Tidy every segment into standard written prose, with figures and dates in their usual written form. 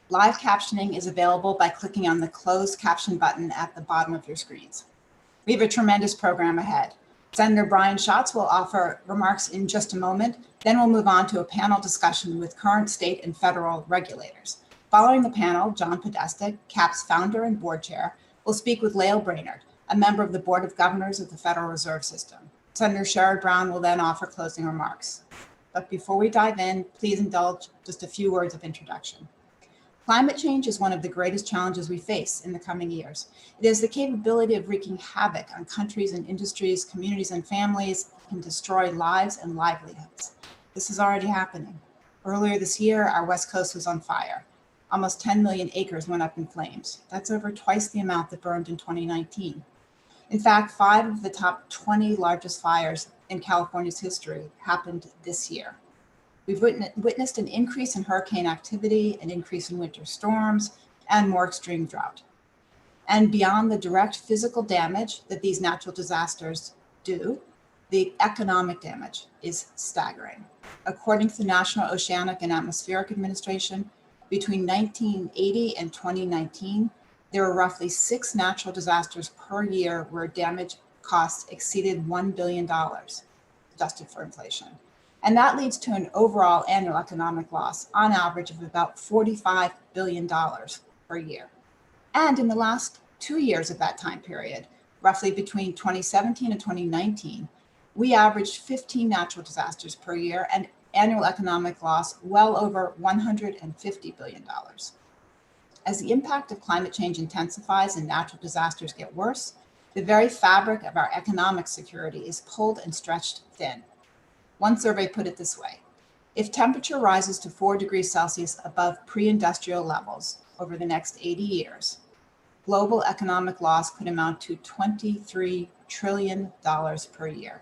Live captioning is available by clicking on the closed caption button at the bottom of your screens. We have a tremendous program ahead. Senator Brian Schatz will offer remarks in just a moment. Then we'll move on to a panel discussion with current state and federal regulators. Following the panel, John Podesta, CAP's founder and board chair, will speak with Lael Brainerd, a member of the Board of Governors of the Federal Reserve System. Senator Sherrod Brown will then offer closing remarks. But before we dive in, please indulge just a few words of introduction. Climate change is one of the greatest challenges we face in the coming years. It has the capability of wreaking havoc on countries and industries, communities and families, and destroy lives and livelihoods. This is already happening. Earlier this year, our West Coast was on fire. Almost 10 million acres went up in flames. That's over twice the amount that burned in 2019. In fact, 5 of the top 20 largest fires in California's history happened this year. We've witnessed an increase in hurricane activity, an increase in winter storms, and more extreme drought. And beyond the direct physical damage that these natural disasters do, the economic damage is staggering. According to the National Oceanic and Atmospheric Administration, between 1980 and 2019, there were roughly 6 natural disasters per year where damage costs exceeded $1 billion, adjusted for inflation. And that leads to an overall annual economic loss on average of about $45 billion per year. And in the last 2 years of that time period, roughly between 2017 and 2019, we averaged 15 natural disasters per year and annual economic loss well over $150 billion. As the impact of climate change intensifies and natural disasters get worse, the very fabric of our economic security is pulled and stretched thin. One survey put it this way: if temperature rises to 4 degrees Celsius above pre-industrial levels over the next 80 years, global economic loss could amount to $23 trillion per year.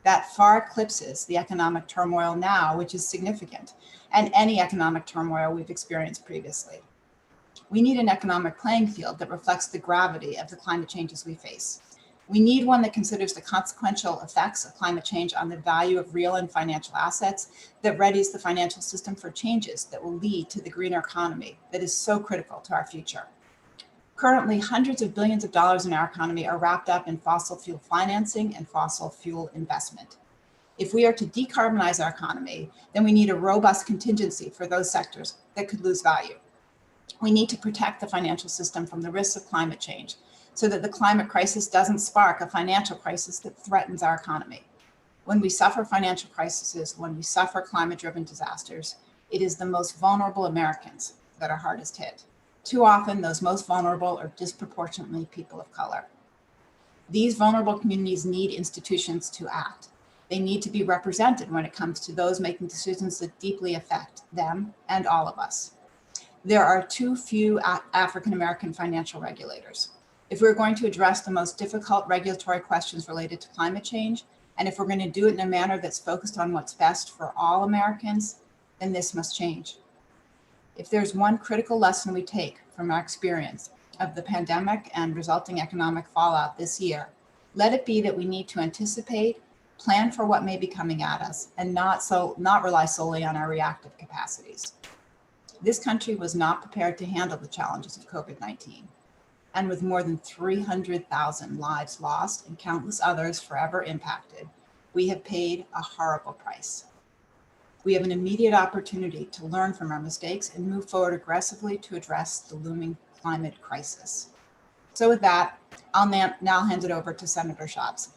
That far eclipses the economic turmoil now, which is significant, and any economic turmoil we've experienced previously. We need an economic playing field that reflects the gravity of the climate changes we face. We need one that considers the consequential effects of climate change on the value of real and financial assets, that readies the financial system for changes that will lead to the greener economy that is so critical to our future. Currently, hundreds of billions of dollars in our economy are wrapped up in fossil fuel financing and fossil fuel investment. If we are to decarbonize our economy, then we need a robust contingency for those sectors that could lose value. We need to protect the financial system from the risks of climate change, so that the climate crisis doesn't spark a financial crisis that threatens our economy. When we suffer financial crises, when we suffer climate-driven disasters, it is the most vulnerable Americans that are hardest hit. Too often, those most vulnerable are disproportionately people of color. These vulnerable communities need institutions to act. They need to be represented when it comes to those making decisions that deeply affect them and all of us. There are too few African-American financial regulators. If we're going to address the most difficult regulatory questions related to climate change, and if we're going to do it in a manner that's focused on what's best for all Americans, then this must change. If there's one critical lesson we take from our experience of the pandemic and resulting economic fallout this year, let it be that we need to anticipate, plan for what may be coming at us, and not rely solely on our reactive capacities. This country was not prepared to handle the challenges of COVID-19. And with more than 300,000 lives lost and countless others forever impacted, we have paid a horrible price. We have an immediate opportunity to learn from our mistakes and move forward aggressively to address the looming climate crisis. So with that, I'll now hand it over to Senator Schatz.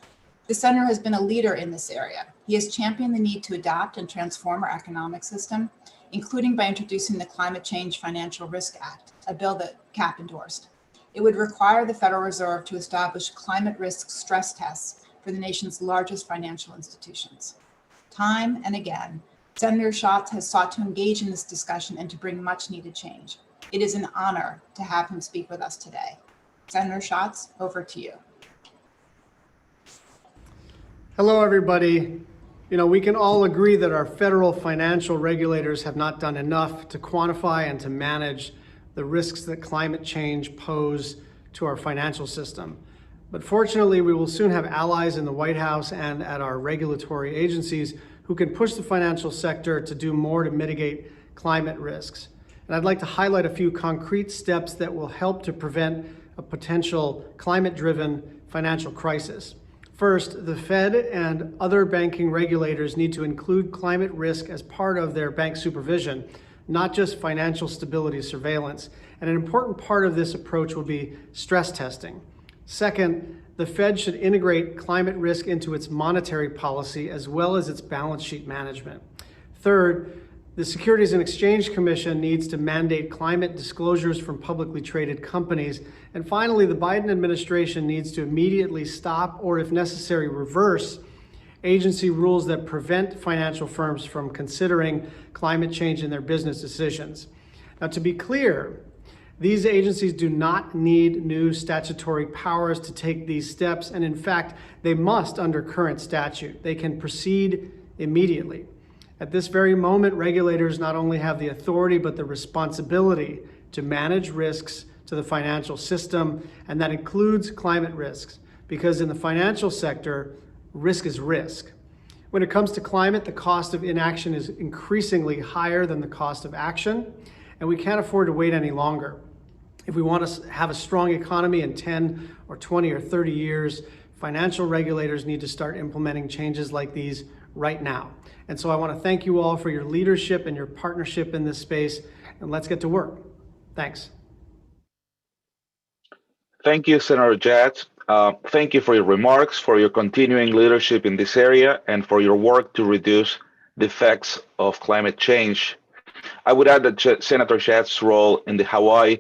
The senator has been a leader in this area. He has championed the need to adapt and transform our economic system, including by introducing the Climate Change Financial Risk Act, a bill that CAP endorsed. It would require the Federal Reserve to establish climate risk stress tests for the nation's largest financial institutions. Time and again, Senator Schatz has sought to engage in this discussion and to bring much needed change. It is an honor to have him speak with us today. Senator Schatz, over to you. Hello, everybody. We can all agree that our federal financial regulators have not done enough to quantify and to manage the risks that climate change pose to our financial system. But fortunately, we will soon have allies in the White House and at our regulatory agencies who can push the financial sector to do more to mitigate climate risks. And I'd like to highlight a few concrete steps that will help to prevent a potential climate-driven financial crisis. First, the Fed and other banking regulators need to include climate risk as part of their bank supervision, not just financial stability surveillance. And an important part of this approach will be stress testing. Second, the Fed should integrate climate risk into its monetary policy as well as its balance sheet management. Third, the Securities and Exchange Commission needs to mandate climate disclosures from publicly traded companies. And finally, the Biden administration needs to immediately stop or, if necessary, reverse agency rules that prevent financial firms from considering climate change in their business decisions. Now, to be clear, these agencies do not need new statutory powers to take these steps, and in fact, they must under current statute. They can proceed immediately. At this very moment, regulators not only have the authority, but the responsibility to manage risks to the financial system, and that includes climate risks, because in the financial sector, risk is risk. When it comes to climate, the cost of inaction is increasingly higher than the cost of action, and we can't afford to wait any longer. If we want to have a strong economy in 10 or 20 or 30 years, financial regulators need to start implementing changes like these right now. And so I want to thank you all for your leadership and your partnership in this space, and let's get to work. Thanks. Thank you, Senator Jatz. Thank you for your remarks, for your continuing leadership in this area, and for your work to reduce the effects of climate change. I would add that Senator Jatz's role in the Hawaii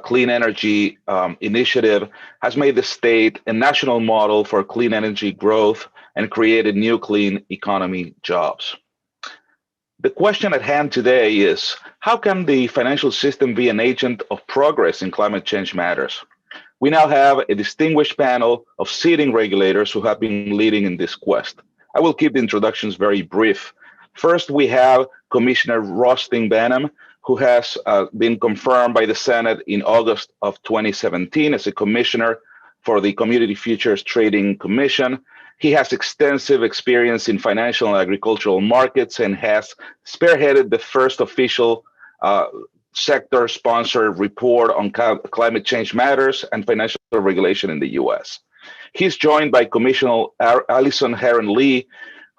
Clean Energy Initiative has made the state a national model for clean energy growth and created new clean economy jobs. The question at hand today is, how can the financial system be an agent of progress in climate change matters? We now have a distinguished panel of sitting regulators who have been leading in this quest. I will keep the introductions very brief. First, we have Commissioner Rustin Benham, who has been confirmed by the Senate in August of 2017 as a commissioner for the Commodity Futures Trading Commission. He has extensive experience in financial and agricultural markets and has spearheaded the first official sector-sponsored report on climate change matters and financial regulation in the U.S. He's joined by Commissioner Allison Herron-Lee,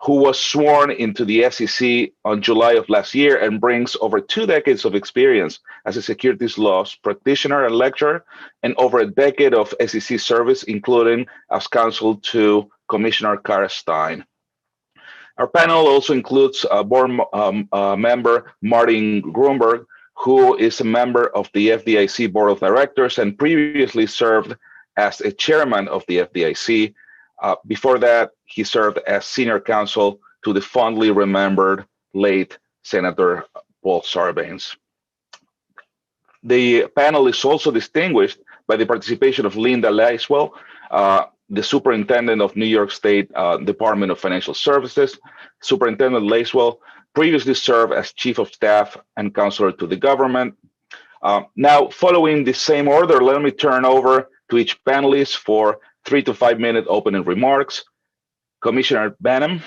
who was sworn into the SEC on July of last year and brings over 2 decades of experience as a securities laws practitioner and lecturer, and over a decade of SEC service, including as counsel to Commissioner Kara Stein. Our panel also includes board member Martin Grunberg, who is a member of the FDIC Board of Directors and previously served as a chairman of the FDIC. Before that, he served as senior counsel to the fondly remembered late Senator Paul Sarbanes. The panel is also distinguished by the participation of Linda Laiswell, the superintendent of New York State Department of Financial Services. Superintendent Laiswell previously served as chief of staff and counselor to the government. Now, following the same order, let me turn over to each panelist for 3 to 5 minute opening remarks. Commissioner Benham.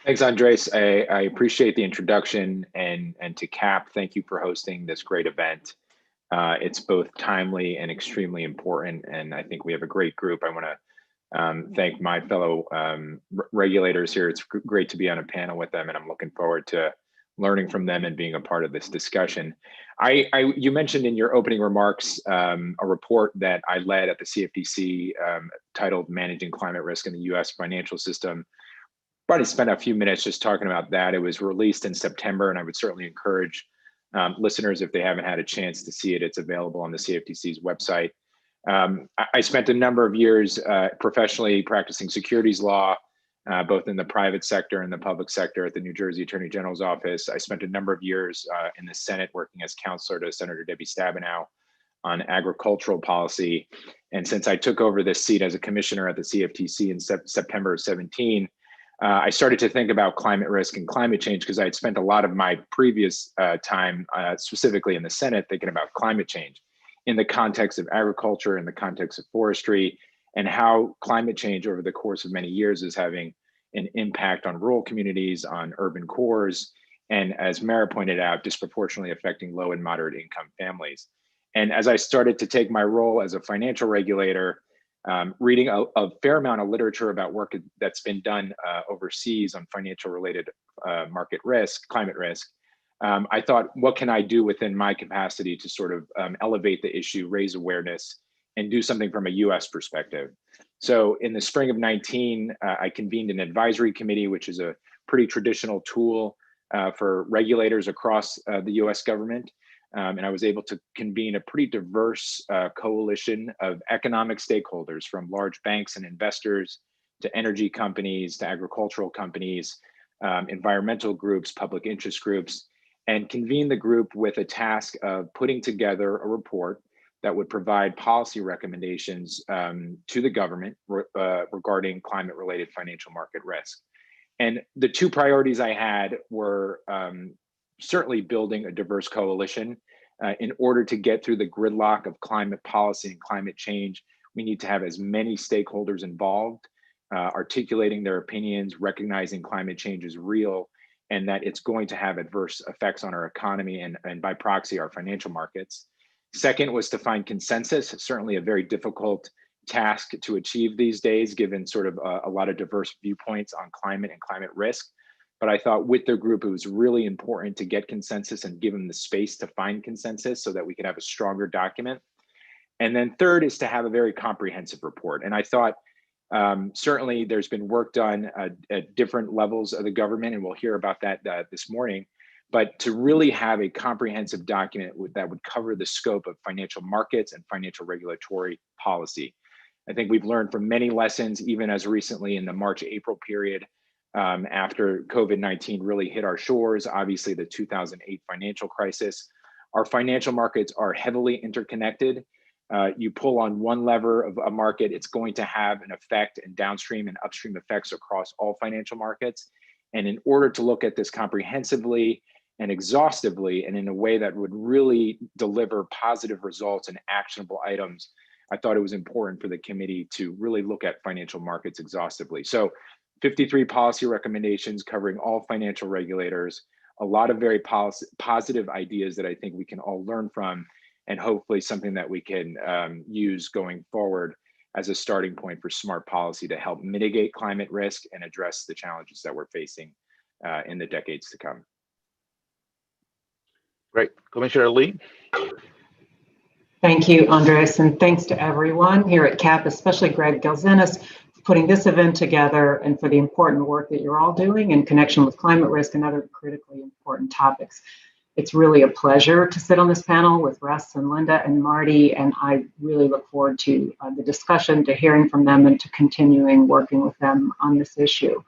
Thanks, Andres. I appreciate the introduction, and to Cap, thank you for hosting this great event. It's both timely and extremely important, and I think we have a great group. I want to thank my fellow regulators here. It's great to be on a panel with them, and I'm looking forward to learning from them and being a part of this discussion. You mentioned in your opening remarks a report that I led at the CFTC titled Managing Climate Risk in the U.S. Financial System. Probably spent a few minutes just talking about that. It was released in September, and I would certainly encourage listeners, if they haven't had a chance to see it, it's available on the CFTC's website. I spent a number of years professionally practicing securities law, both in the private sector and the public sector at the New Jersey Attorney General's office. I spent a number of years in the Senate working as counselor to Senator Debbie Stabenow on agricultural policy. And since I took over this seat as a commissioner at the CFTC in September of 17, I started to think about climate risk and climate change because I had spent a lot of my previous time, specifically in the Senate, thinking about climate change in the context of agriculture, in the context of forestry, and how climate change over the course of many years is having an impact on rural communities, on urban cores, and as Mara pointed out, disproportionately affecting low and moderate income families. And as I started to take my role as a financial regulator, reading a fair amount of literature about work that's been done overseas on financial related market risk, climate risk, I thought, what can I do within my capacity to sort of elevate the issue, raise awareness, and do something from a US perspective? So in the spring of 19, I convened an advisory committee, which is a pretty traditional tool for regulators across the US government. And I was able to convene a pretty diverse coalition of economic stakeholders, from large banks and investors to energy companies to agricultural companies, environmental groups, public interest groups, and convene the group with a task of putting together a report that would provide policy recommendations to the government regarding climate-related financial market risk. And the two priorities I had were certainly building a diverse coalition. In order to get through the gridlock of climate policy and climate change, we need to have as many stakeholders involved, articulating their opinions, recognizing climate change is real, and that it's going to have adverse effects on our economy and by proxy, our financial markets. Second was to find consensus, certainly a very difficult task to achieve these days, given sort of a lot of diverse viewpoints on climate and climate risk. But I thought with the group, it was really important to get consensus and give them the space to find consensus so that we could have a stronger document. And then third is to have a very comprehensive report. And I thought certainly there's been work done at different levels of the government, and we'll hear about that this morning. But to really have a comprehensive document that would cover the scope of financial markets and financial regulatory policy. I think we've learned from many lessons, even as recently in the March-April period, after COVID-19 really hit our shores, obviously the 2008 financial crisis. Our financial markets are heavily interconnected. You pull on one lever of a market, it's going to have an effect and downstream and upstream effects across all financial markets. And in order to look at this comprehensively and exhaustively and in a way that would really deliver positive results and actionable items, I thought it was important for the committee to really look at financial markets exhaustively. So 53 policy recommendations covering all financial regulators, a lot of very positive ideas that I think we can all learn from, and hopefully something that we can use going forward as a starting point for smart policy to help mitigate climate risk and address the challenges that we're facing in the decades to come. Great. Commissioner Lee? Thank you, Andres, and thanks to everyone here at CAP, especially Greg Gelzinis, for putting this event together and for the important work that you're all doing in connection with climate risk and other critically important topics. It's really a pleasure to sit on this panel with Russ and Linda and Marty, and I really look forward to the discussion, to hearing from them, and to continuing working with them on this issue.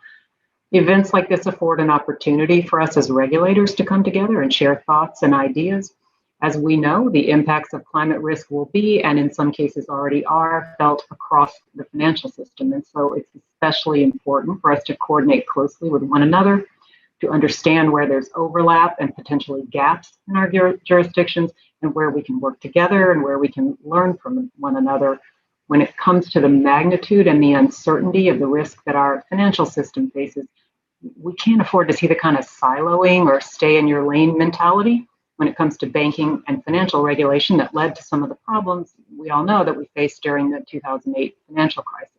Events like this afford an opportunity for us as regulators to come together and share thoughts and ideas. As we know, the impacts of climate risk will be, and in some cases already are, felt across the financial system. And so it's especially important for us to coordinate closely with one another, to understand where there's overlap and potentially gaps in our jurisdictions, and where we can work together and where we can learn from one another when it comes to the magnitude and the uncertainty of the risk that our financial system faces. We can't afford to see the kind of siloing or stay in your lane mentality when it comes to banking and financial regulation that led to some of the problems we all know that we faced during the 2008 financial crisis.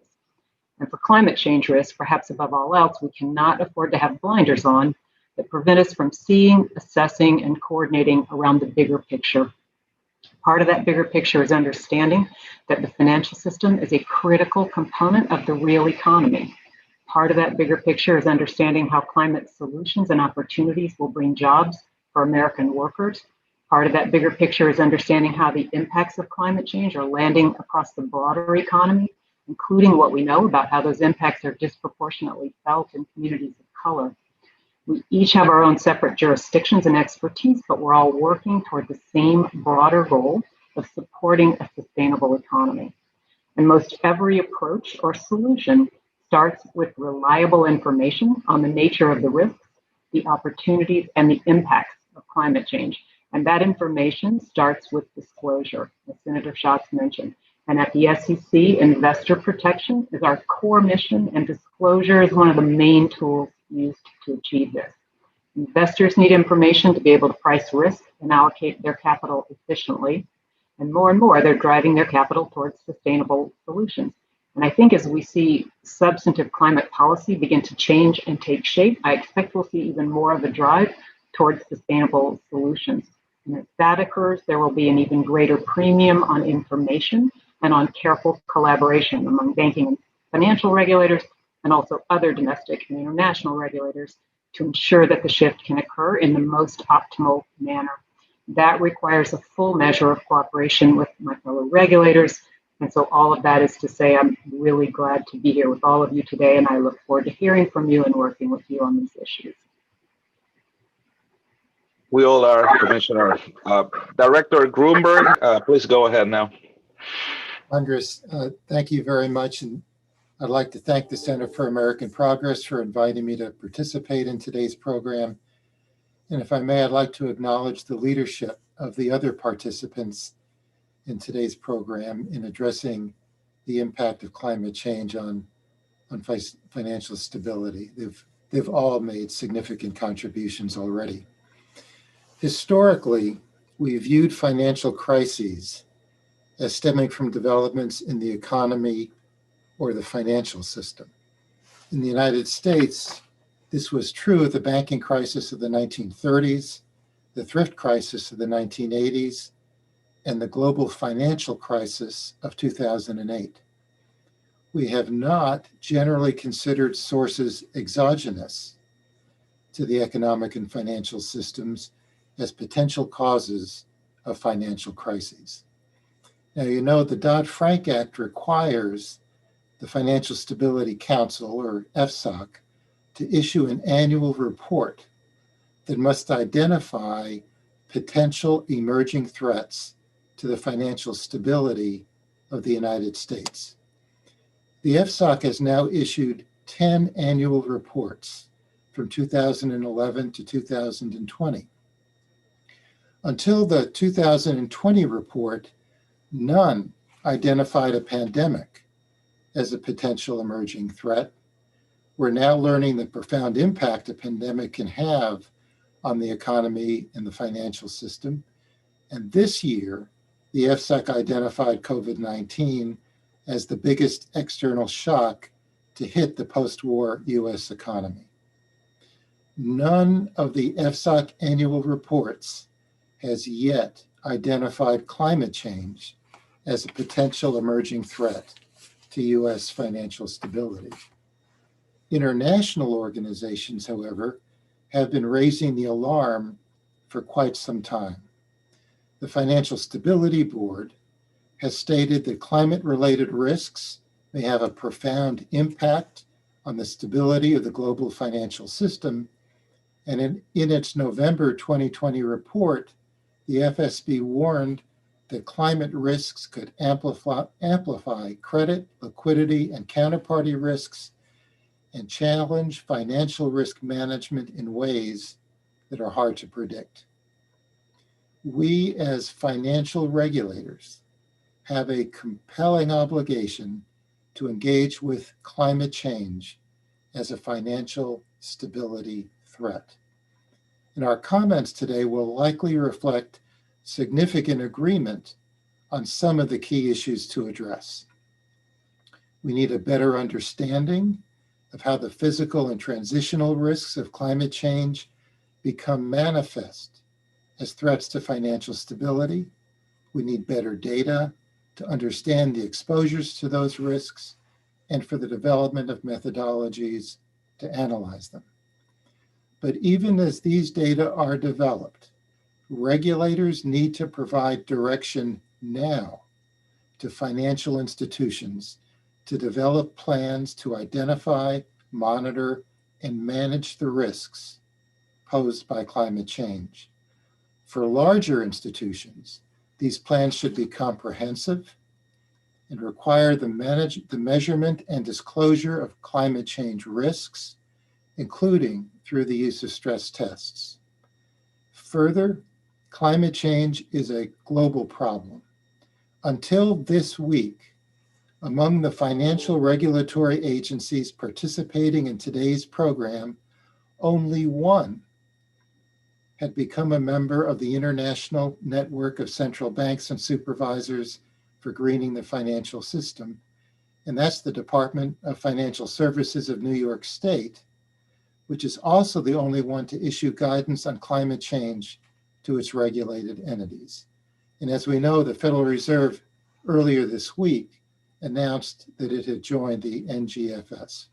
And for climate change risk, perhaps above all else, we cannot afford to have blinders on that prevent us from seeing, assessing, and coordinating around the bigger picture. Part of that bigger picture is understanding that the financial system is a critical component of the real economy. Part of that bigger picture is understanding how climate solutions and opportunities will bring jobs for American workers. Part of that bigger picture is understanding how the impacts of climate change are landing across the broader economy, including what we know about how those impacts are disproportionately felt in communities of color. We each have our own separate jurisdictions and expertise, but we're all working toward the same broader goal of supporting a sustainable economy. And most every approach or solution starts with reliable information on the nature of the risks, the opportunities, and the impacts of climate change. And that information starts with disclosure, as Senator Schatz mentioned. And at the SEC, investor protection is our core mission, and disclosure is one of the main tools used to achieve this. Investors need information to be able to price risk and allocate their capital efficiently. And more, they're driving their capital towards sustainable solutions. And I think as we see substantive climate policy begin to change and take shape, I expect we'll see even more of a drive towards sustainable solutions. And as that occurs, there will be an even greater premium on information and on careful collaboration among banking and financial regulators, and also other domestic and international regulators, to ensure that the shift can occur in the most optimal manner. That requires a full measure of cooperation with my fellow regulators. And so all of that is to say, I'm really glad to be here with all of you today, and I look forward to hearing from you and working with you on these issues. We all are, Commissioner. Director Grunberg, please go ahead now. Andres, thank you very much. And I'd like to thank the Center for American Progress for inviting me to participate in today's program. And if I may, I'd like to acknowledge the leadership of the other participants in today's program in addressing the impact of climate change on financial stability. They've all made significant contributions already. Historically, we viewed financial crises as stemming from developments in the economy or the financial system. In the United States, this was true of the banking crisis of the 1930s, the thrift crisis of the 1980s, and the global financial crisis of 2008. We have not generally considered sources exogenous to the economic and financial systems as potential causes of financial crises. Now, you know, the Dodd-Frank Act requires the Financial Stability Council, or FSOC, to issue an annual report that must identify potential emerging threats to the financial stability of the United States. The FSOC has now issued 10 annual reports from 2011 to 2020. Until the 2020 report, none identified a pandemic as a potential emerging threat. We're now learning the profound impact a pandemic can have on the economy and the financial system. And this year, the FSOC identified COVID-19 as the biggest external shock to hit the post-war US economy. None of the FSOC annual reports has yet identified climate change as a potential emerging threat to US financial stability. International organizations, however, have been raising the alarm for quite some time. The Financial Stability Board has stated that climate-related risks may have a profound impact on the stability of the global financial system. And in its November 2020 report, the FSB warned that climate risks could amplify credit, liquidity, and counterparty risks, and challenge financial risk management in ways that are hard to predict. We, as financial regulators, have a compelling obligation to engage with climate change as a financial stability threat. And our comments today will likely reflect significant agreement on some of the key issues to address. We need a better understanding of how the physical and transitional risks of climate change become manifest as threats to financial stability. We need better data to understand the exposures to those risks and for the development of methodologies to analyze them. But even as these data are developed, regulators need to provide direction now to financial institutions to develop plans to identify, monitor, and manage the risks posed by climate change. For larger institutions, these plans should be comprehensive and require the measurement and disclosure of climate change risks, including through the use of stress tests. Further, climate change is a global problem. Until this week, among the financial regulatory agencies participating in today's program, only one had become a member of the International Network of Central Banks and Supervisors for Greening the Financial System, and that's the Department of Financial Services of New York State, which is also the only one to issue guidance on climate change to its regulated entities. And as we know, the Federal Reserve earlier this week announced that it had joined the NGFS.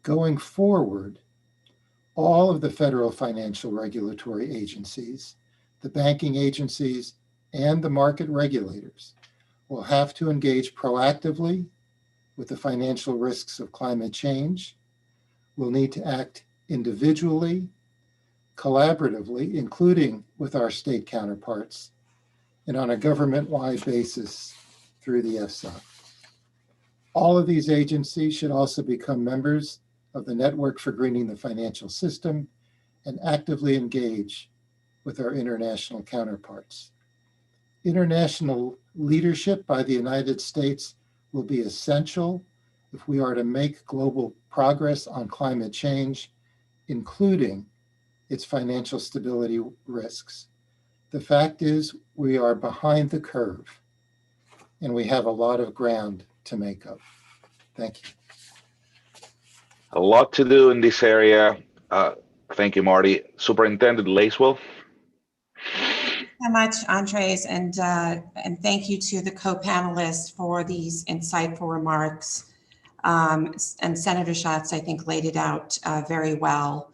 Going forward, all of the federal financial regulatory agencies, the banking agencies, and the market regulators will have to engage proactively with the financial risks of climate change, will need to act individually, collaboratively, including with our state counterparts, and on a government-wide basis through the FSOC. All of these agencies should also become members of the Network for Greening the Financial System and actively engage with our international counterparts. International leadership by the United States will be essential if we are to make global progress on climate change, including its financial stability risks. The fact is, we are behind the curve, and we have a lot of ground to make up. Thank you. A lot to do in this area. Thank you, Marty. Superintendent Lacewell. So much, Andres, and thank you to the co-panelists for these insightful remarks. And Senator Schatz, I think, laid it out very well.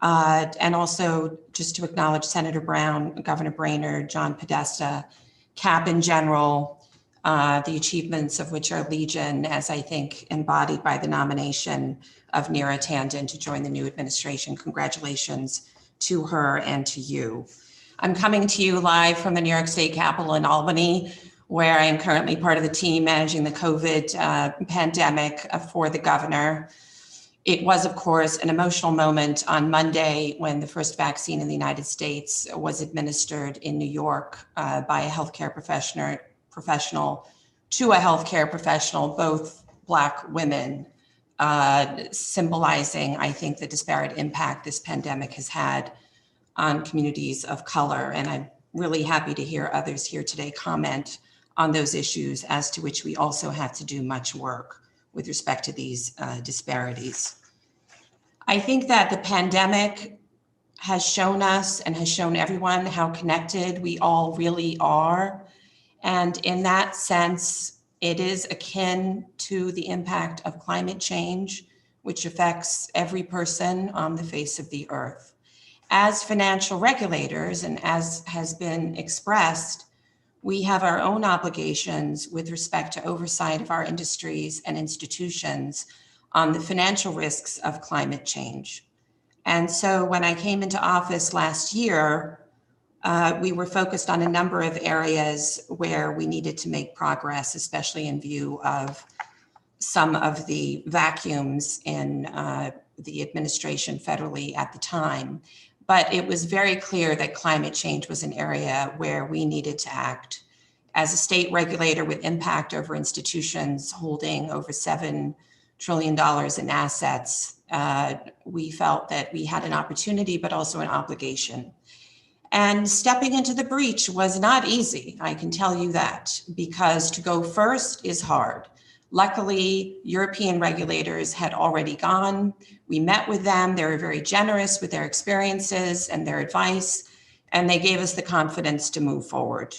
And also just to acknowledge Senator Brown, Governor Brainerd, John Podesta, CAP in general, the achievements of which are legion, as I think embodied by the nomination of Neera Tanden to join the new administration. Congratulations to her and to you. I'm coming to you live from the New York State Capitol in Albany, where I am currently part of the team managing the COVID pandemic for the governor. It was, of course, an emotional moment on Monday when the first vaccine in the United States was administered in New York by a healthcare professional to a healthcare professional, both Black women, symbolizing, I think, the disparate impact this pandemic has had on communities of color. And I'm really happy to hear others here today comment on those issues, as to which we also have to do much work with respect to these disparities. I think that the pandemic has shown us and has shown everyone how connected we all really are. And in that sense, it is akin to the impact of climate change, which affects every person on the face of the earth. As financial regulators, and as has been expressed, we have our own obligations with respect to oversight of our industries and institutions on the financial risks of climate change. And so when I came into office last year, we were focused on a number of areas where we needed to make progress, especially in view of some of the vacuums in the administration federally at the time. But it was very clear that climate change was an area where we needed to act. As a state regulator with impact over institutions holding over $7 trillion in assets, we felt that we had an opportunity, but also an obligation. And stepping into the breach was not easy, I can tell you that, because to go first is hard. Luckily, European regulators had already gone. We met with them. They were very generous with their experiences and their advice, and they gave us the confidence to move forward.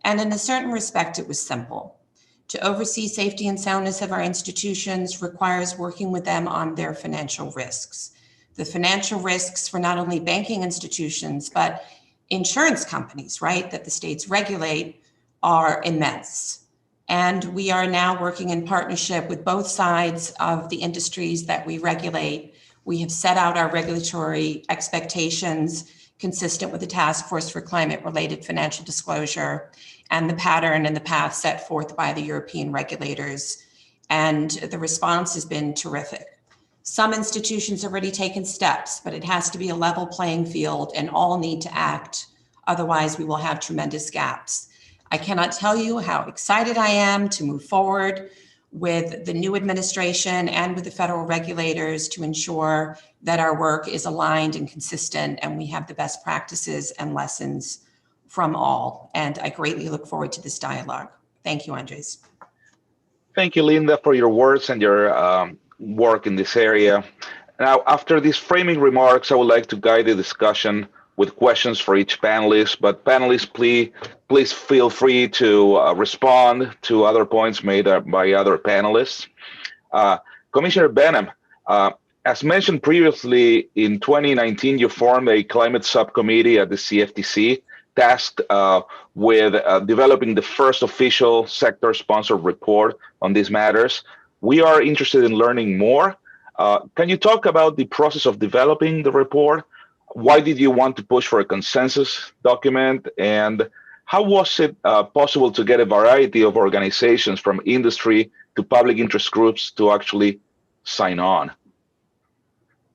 And in a certain respect, it was simple. To oversee safety and soundness of our institutions requires working with them on their financial risks. The financial risks for not only banking institutions, but insurance companies, right, that the states regulate are immense. And we are now working in partnership with both sides of the industries that we regulate. We have set out our regulatory expectations consistent with the Task Force for Climate-Related Financial Disclosure and the pattern and the path set forth by the European regulators. And the response has been terrific. Some institutions have already taken steps, but it has to be a level playing field and all need to act. Otherwise, we will have tremendous gaps. I cannot tell you how excited I am to move forward with the new administration and with the federal regulators to ensure that our work is aligned and consistent and we have the best practices and lessons from all. And I greatly look forward to this dialogue. Thank you, Andres. Thank you, Linda, for your words and your work in this area. Now, after these framing remarks, I would like to guide the discussion with questions for each panelist, but panelists, please feel free to respond to other points made by other panelists. Commissioner Benham, as mentioned previously, in 2019, you formed a climate subcommittee at the CFTC tasked with developing the first official sector-sponsored report on these matters. We are interested in learning more. Can you talk about the process of developing the report? Why did you want to push for a consensus document? And how was it possible to get a variety of organizations from industry to public interest groups to actually sign on?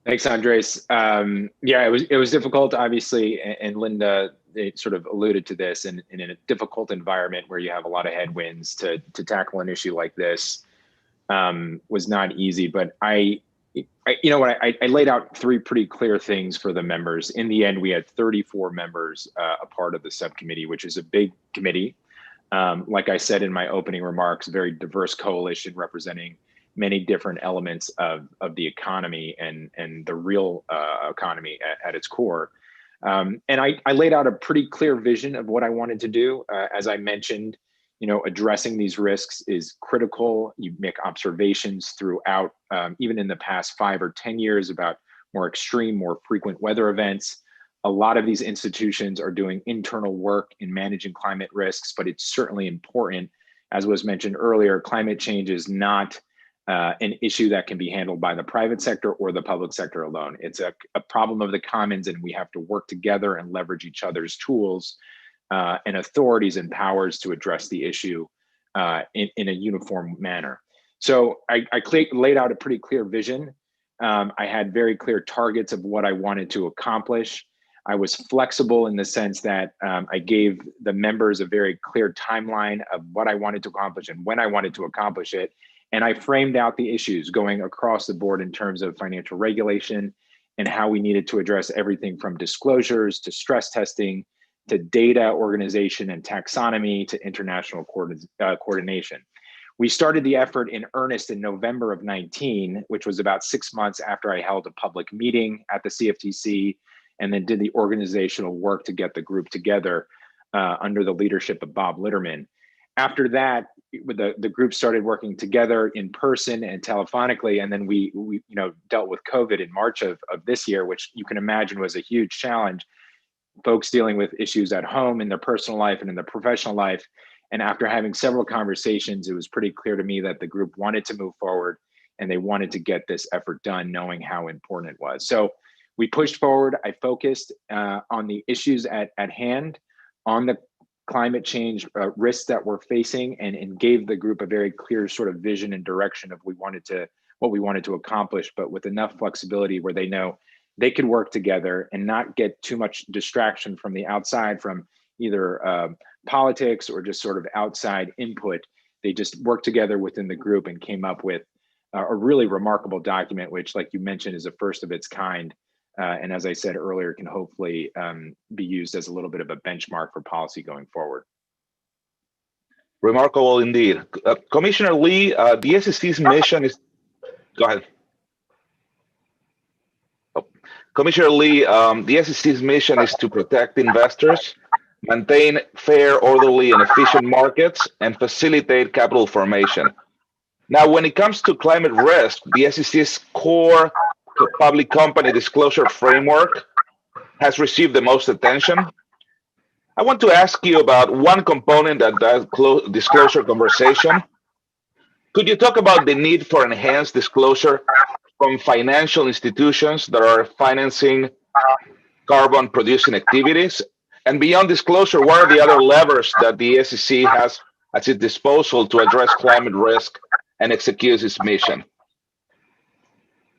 Thanks, Andres. Yeah, it was difficult, obviously, and Linda sort of alluded to this. And in a difficult environment where you have a lot of headwinds to tackle an issue like this was not easy. But I laid out 3 pretty clear things for the members. In the end, we had 34 members a part of the subcommittee, which is a big committee. Like I said in my opening remarks, very diverse coalition representing many different elements of the economy and the real economy at its core. And I laid out a pretty clear vision of what I wanted to do. As I mentioned, addressing these risks is critical. You make observations throughout, even in the past 5 or 10 years, about more extreme, more frequent weather events. A lot of these institutions are doing internal work in managing climate risks, but it's certainly important. As was mentioned earlier, climate change is not an issue that can be handled by the private sector or the public sector alone. It's a problem of the commons, and we have to work together and leverage each other's tools and authorities and powers to address the issue in a uniform manner. So I laid out a pretty clear vision. I had very clear targets of what I wanted to accomplish. I was flexible in the sense that I gave the members a very clear timeline of what I wanted to accomplish and when I wanted to accomplish it. And I framed out the issues going across the board in terms of financial regulation and how we needed to address everything from disclosures to stress testing to data organization and taxonomy to international coordination. We started the effort in earnest in November of 19, which was about 6 months after I held a public meeting at the CFTC and then did the organizational work to get the group together under the leadership of Bob Litterman. After that, the group started working together in person and telephonically, and then we dealt with COVID in March of this year, which you can imagine was a huge challenge. Folks dealing with issues at home in their personal life and in their professional life. And after having several conversations, it was pretty clear to me that the group wanted to move forward and they wanted to get this effort done, knowing how important it was. So we pushed forward. I focused on the issues at hand, on the climate change risks that we're facing, and gave the group a very clear sort of vision and direction of what we wanted to accomplish, but with enough flexibility where they know they could work together and not get too much distraction from the outside, from either politics or just sort of outside input. They just worked together within the group and came up with a really remarkable document, which, like you mentioned, is a first of its kind. And as I said earlier, can hopefully be used as a little bit of a benchmark for policy going forward. Remarkable indeed. Commissioner Lee, the SEC's mission is, go ahead. Oh. Commissioner Lee, the SEC's mission is to protect investors, maintain fair, orderly, and efficient markets, and facilitate capital formation. Now, when it comes to climate risk, the SEC's core public company disclosure framework has received the most attention. I want to ask you about one component of that disclosure conversation. Could you talk about the need for enhanced disclosure from financial institutions that are financing carbon producing activities? And beyond disclosure, what are the other levers that the SEC has at its disposal to address climate risk and execute its mission?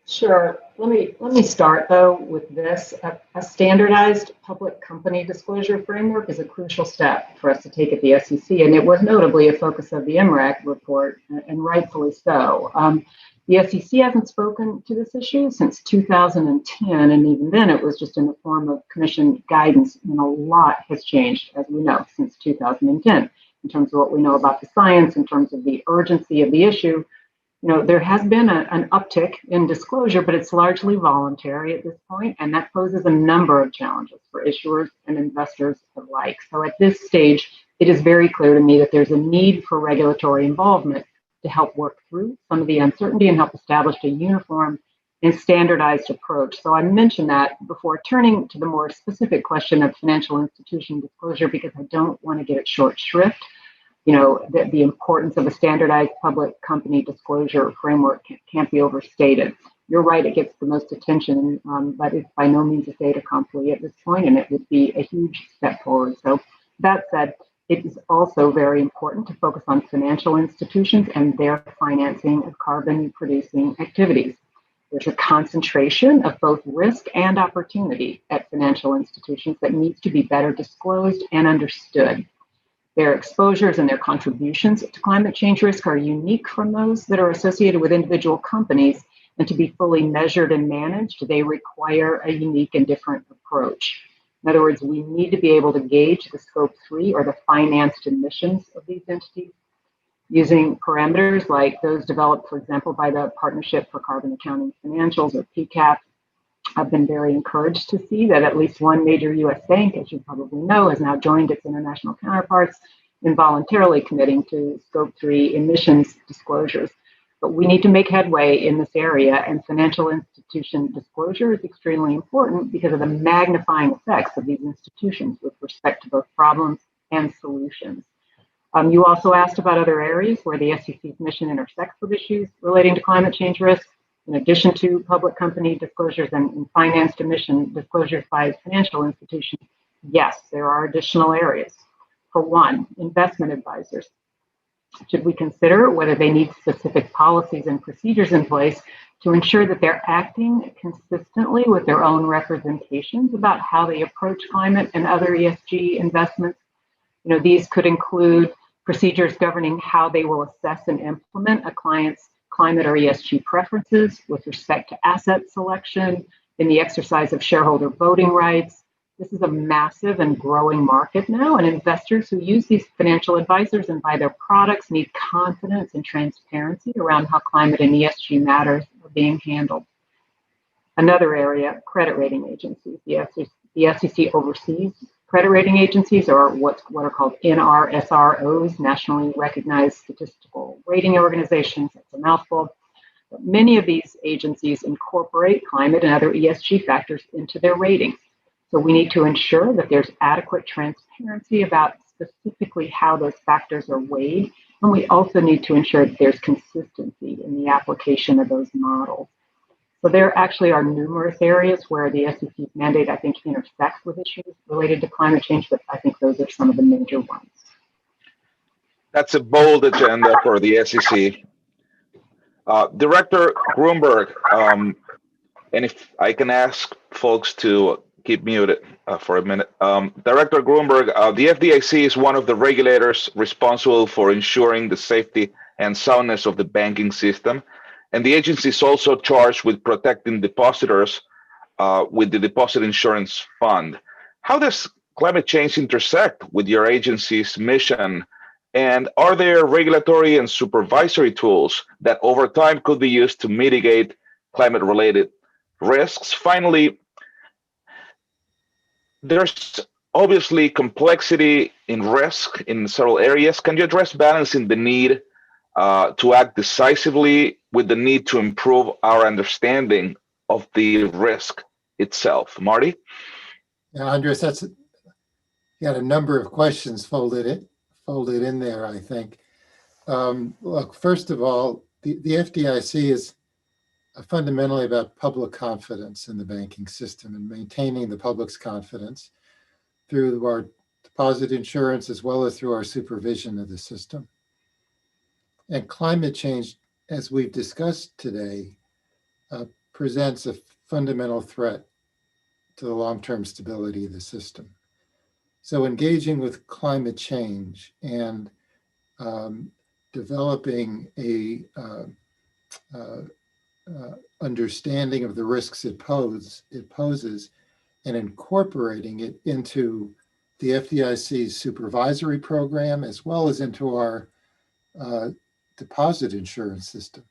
Sure. Let me start though with this. A standardized public company disclosure framework is a crucial step for us to take at the SEC, and it was notably a focus of the MRAC report, and rightfully so. The SEC hasn't spoken to this issue since 2010, and even then it was just in the form of commission guidance, and a lot has changed, as we know, since 2010, in terms of what we know about the science, in terms of the urgency of the issue. You know, there has been an uptick in disclosure, but it's largely voluntary at this point, and that poses a number of challenges for issuers and investors alike. So at this stage, it is very clear to me that there's a need for regulatory involvement to help work through some of the uncertainty and help establish a uniform and standardized approach. So I mentioned that before turning to the more specific question of financial institution disclosure, because I don't want to get it short shrift. You know, the importance of a standardized public company disclosure framework can't be overstated. You're right, it gets the most attention, but it's by no means a fait accompli at this point, and it would be a huge step forward. So that said, it is also very important to focus on financial institutions and their financing of carbon producing activities. There's a concentration of both risk and opportunity at financial institutions that needs to be better disclosed and understood. Their exposures and their contributions to climate change risk are unique from those that are associated with individual companies, and to be fully measured and managed, they require a unique and different approach. In other words, we need to be able to gauge the scope 3 or the financed emissions of these entities using parameters like those developed, for example, by the Partnership for Carbon Accounting Financials, or PCAF. I've been very encouraged to see that at least one major US bank, as you probably know, has now joined its international counterparts in voluntarily committing to scope 3 emissions disclosures. But we need to make headway in this area, and financial institution disclosure is extremely important because of the magnifying effects of these institutions with respect to both problems and solutions. You also asked about other areas where the SEC's mission intersects with issues relating to climate change risk. In addition to public company disclosures and financed emission disclosures by financial institutions, yes, there are additional areas. For one, investment advisors. Should we consider whether they need specific policies and procedures in place to ensure that they're acting consistently with their own representations about how they approach climate and other ESG investments? You know, these could include procedures governing how they will assess and implement a client's climate or ESG preferences with respect to asset selection, in the exercise of shareholder voting rights. This is a massive and growing market now, and investors who use these financial advisors and buy their products need confidence and transparency around how climate and ESG matters are being handled. Another area, credit rating agencies. The SEC oversees credit rating agencies, or what are called NRSROs, nationally recognized statistical rating organizations. That's a mouthful. But many of these agencies incorporate climate and other ESG factors into their ratings. So we need to ensure that there's adequate transparency about specifically how those factors are weighed. And we also need to ensure that there's consistency in the application of those models. So there actually are numerous areas where the SEC's mandate, I think, intersects with issues related to climate change, but I think those are some of the major ones. That's a bold agenda for the SEC. Director Grunberg, and if I can ask folks to keep muted for a minute. Director Grunberg, the FDIC is one of the regulators responsible for ensuring the safety and soundness of the banking system. And the agency is also charged with protecting depositors with the Deposit Insurance Fund. How does climate change intersect with your agency's mission? And are there regulatory and supervisory tools that over time could be used to mitigate climate-related risks? Finally, there's obviously complexity in risk in several areas. Can you address balancing the need to act decisively with the need to improve our understanding of the risk itself? Marty? Yeah, Andres, you had a number of questions folded in there, I think. Look, first of all, the FDIC is fundamentally about public confidence in the banking system and maintaining the public's confidence through our deposit insurance as well as through our supervision of the system. And climate change, as we've discussed today, presents a fundamental threat to the long-term stability of the system. So engaging with climate change and developing a understanding of the risks it poses and incorporating it into the FDIC's supervisory program, as well as into our deposit insurance system,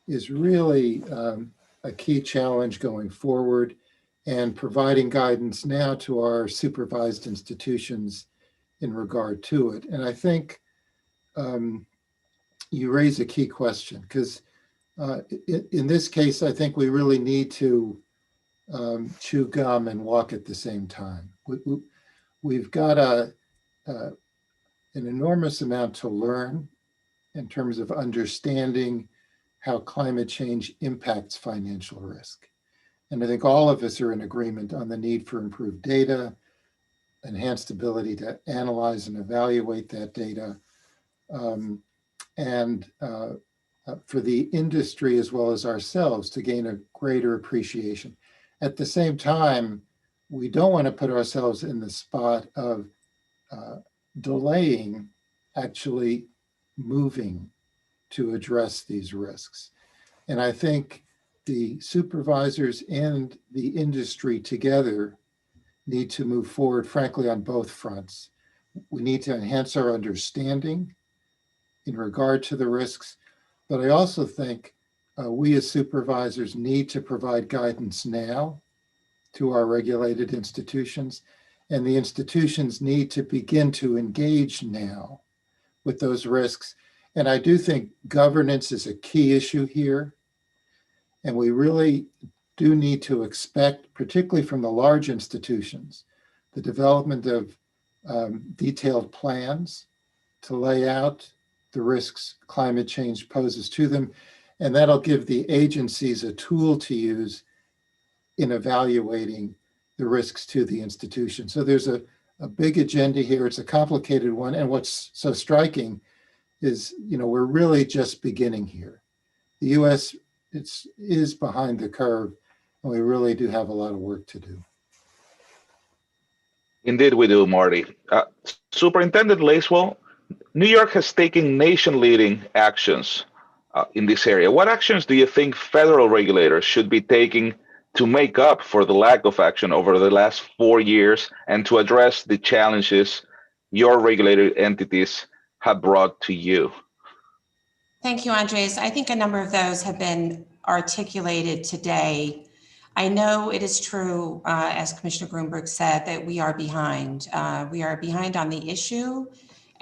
is really a key challenge going forward, and providing guidance now to our supervised institutions in regard to it. And I think you raise a key question, because in this case, I think we really need to chew gum and walk at the same time. We've got an enormous amount to learn in terms of understanding how climate change impacts financial risk. And I think all of us are in agreement on the need for improved data, enhanced ability to analyze and evaluate that data, and for the industry as well as ourselves to gain a greater appreciation. At the same time, we don't want to put ourselves in the spot of delaying actually moving to address these risks. And I think the supervisors and the industry together need to move forward, frankly, on both fronts. We need to enhance our understanding in regard to the risks, but I also think we as supervisors need to provide guidance now to our regulated institutions, and the institutions need to begin to engage now with those risks. And I do think governance is a key issue here. And we really do need to expect, particularly from the large institutions, the development of detailed plans to lay out the risks climate change poses to them. And that'll give the agencies a tool to use in evaluating the risks to the institution. So there's a big agenda here. It's a complicated one. And what's so striking is, we're really just beginning here. The US is behind the curve, and we really do have a lot of work to do. Indeed we do, Marty. Superintendent Lacewell, New York has taken nation-leading actions in this area. What actions do you think federal regulators should be taking to make up for the lack of action over the last 4 years and to address the challenges your regulated entities have brought to you? Thank you, Andres. I think a number of those have been articulated today. I know it is true, as Commissioner Grunberg said, that we are behind. We are behind on the issue,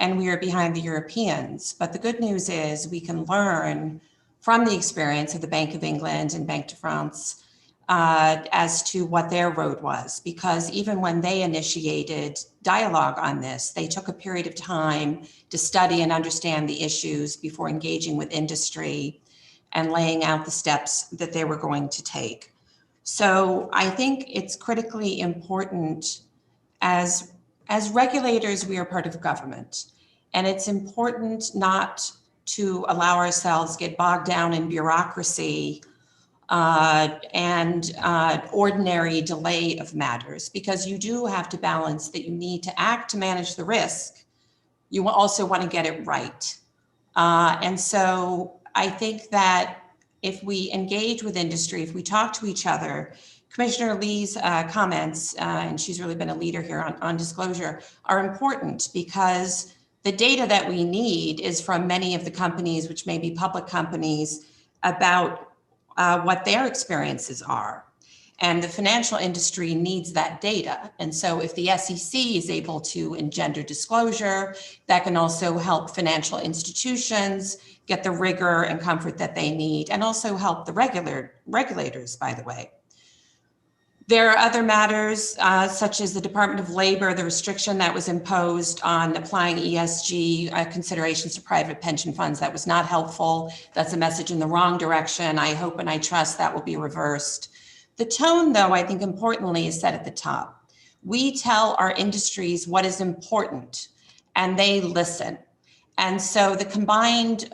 and we are behind the Europeans. But the good news is we can learn from the experience of the Bank of England and Banque de France as to what their road was, because even when they initiated dialogue on this, they took a period of time to study and understand the issues before engaging with industry and laying out the steps that they were going to take. So I think it's critically important as regulators, we are part of government, and it's important not to allow ourselves get bogged down in bureaucracy and ordinary delay of matters, because you do have to balance that you need to act to manage the risk. You also want to get it right. And so I think that if we engage with industry, if we talk to each other, Commissioner Lee's comments, and she's really been a leader here on disclosure, are important, because the data that we need is from many of the companies, which may be public companies, about what their experiences are. And the financial industry needs that data. And so if the SEC is able to engender disclosure, that can also help financial institutions get the rigor and comfort that they need, and also help the regulators, by the way. There are other matters, such as the Department of Labor, the restriction that was imposed on applying ESG considerations to private pension funds. That was not helpful. That's a message in the wrong direction. I hope and I trust that will be reversed. The tone, though, I think importantly, is set at the top. We tell our industries what is important, and they listen. And so the combined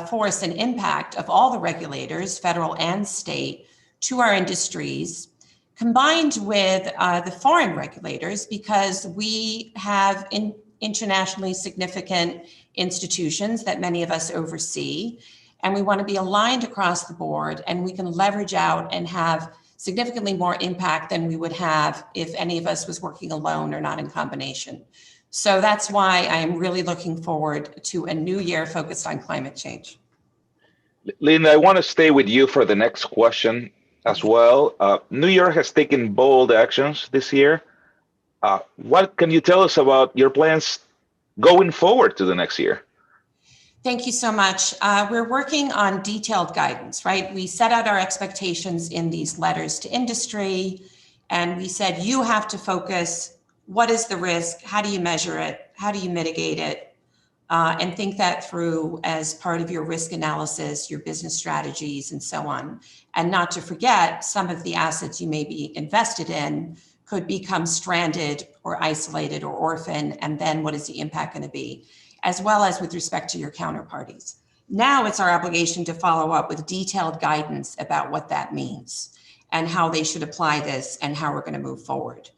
force and impact of all the regulators, federal and state, to our industries, combined with the foreign regulators, because we have internationally significant institutions that many of us oversee, and we want to be aligned across the board, and we can leverage out and have significantly more impact than we would have if any of us was working alone or not in combination. So that's why I am really looking forward to a new year focused on climate change. Linda, I want to stay with you for the next question as well. New York has taken bold actions this year. What can you tell us about your plans going forward to the next year? Thank you so much. We're working on detailed guidance, right? We set out our expectations in these letters to industry, and we said, you have to focus, what is the risk? How do you measure it? How do you mitigate it? And think that through as part of your risk analysis, your business strategies, and so on. And not to forget, some of the assets you may be invested in could become stranded or isolated or orphan, and then what is the impact going to be, as well as with respect to your counterparties. Now it's our obligation to follow up with detailed guidance about what that means and how they should apply this and how we're going to move forward.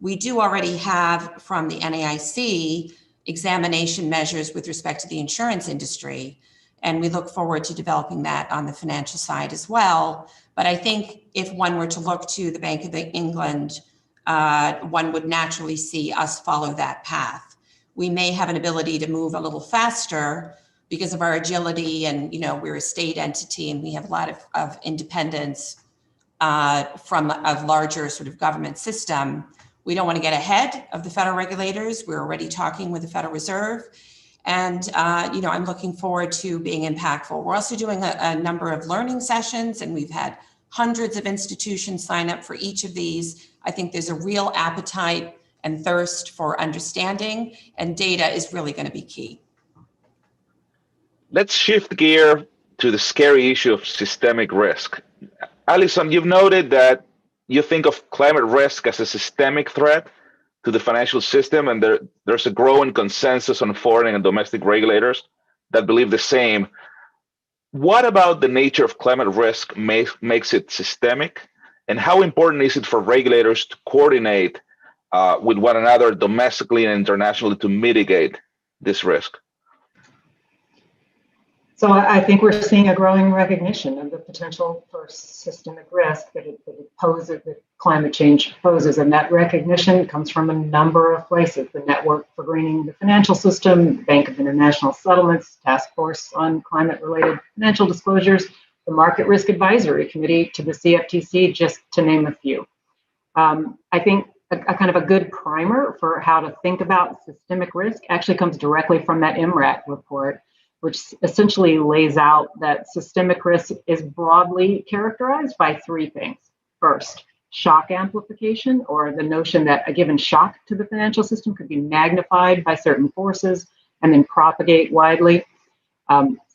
We do already have from the NAIC examination measures with respect to the insurance industry, and we look forward to developing that on the financial side as well. But I think if one were to look to the Bank of England, one would naturally see us follow that path. We may have an ability to move a little faster because of our agility, and we're a state entity and we have a lot of independence from a larger sort of government system. We don't want to get ahead of the federal regulators. We're already talking with the Federal Reserve. And I'm looking forward to being impactful. We're also doing a number of learning sessions, and we've had hundreds of institutions sign up for each of these. I think there's a real appetite and thirst for understanding, and data is really going to be key. Let's shift gear to the scary issue of systemic risk. Alison, you've noted that you think of climate risk as a systemic threat to the financial system, and there's a growing consensus on foreign and domestic regulators that believe the same. What about the nature of climate risk makes it systemic, and how important is it for regulators to coordinate with one another domestically and internationally to mitigate this risk? So I think we're seeing a growing recognition of the potential for systemic risk that that climate change poses, and that recognition comes from a number of places: the Network for Greening the Financial System, Bank of International Settlements, Task Force on Climate-Related Financial Disclosures, the Market Risk Advisory Committee to the CFTC, just to name a few. I think a kind of a good primer for how to think about systemic risk actually comes directly from that MRAT report, which essentially lays out that systemic risk is broadly characterized by three things. First, shock amplification, or the notion that a given shock to the financial system could be magnified by certain forces and then propagate widely.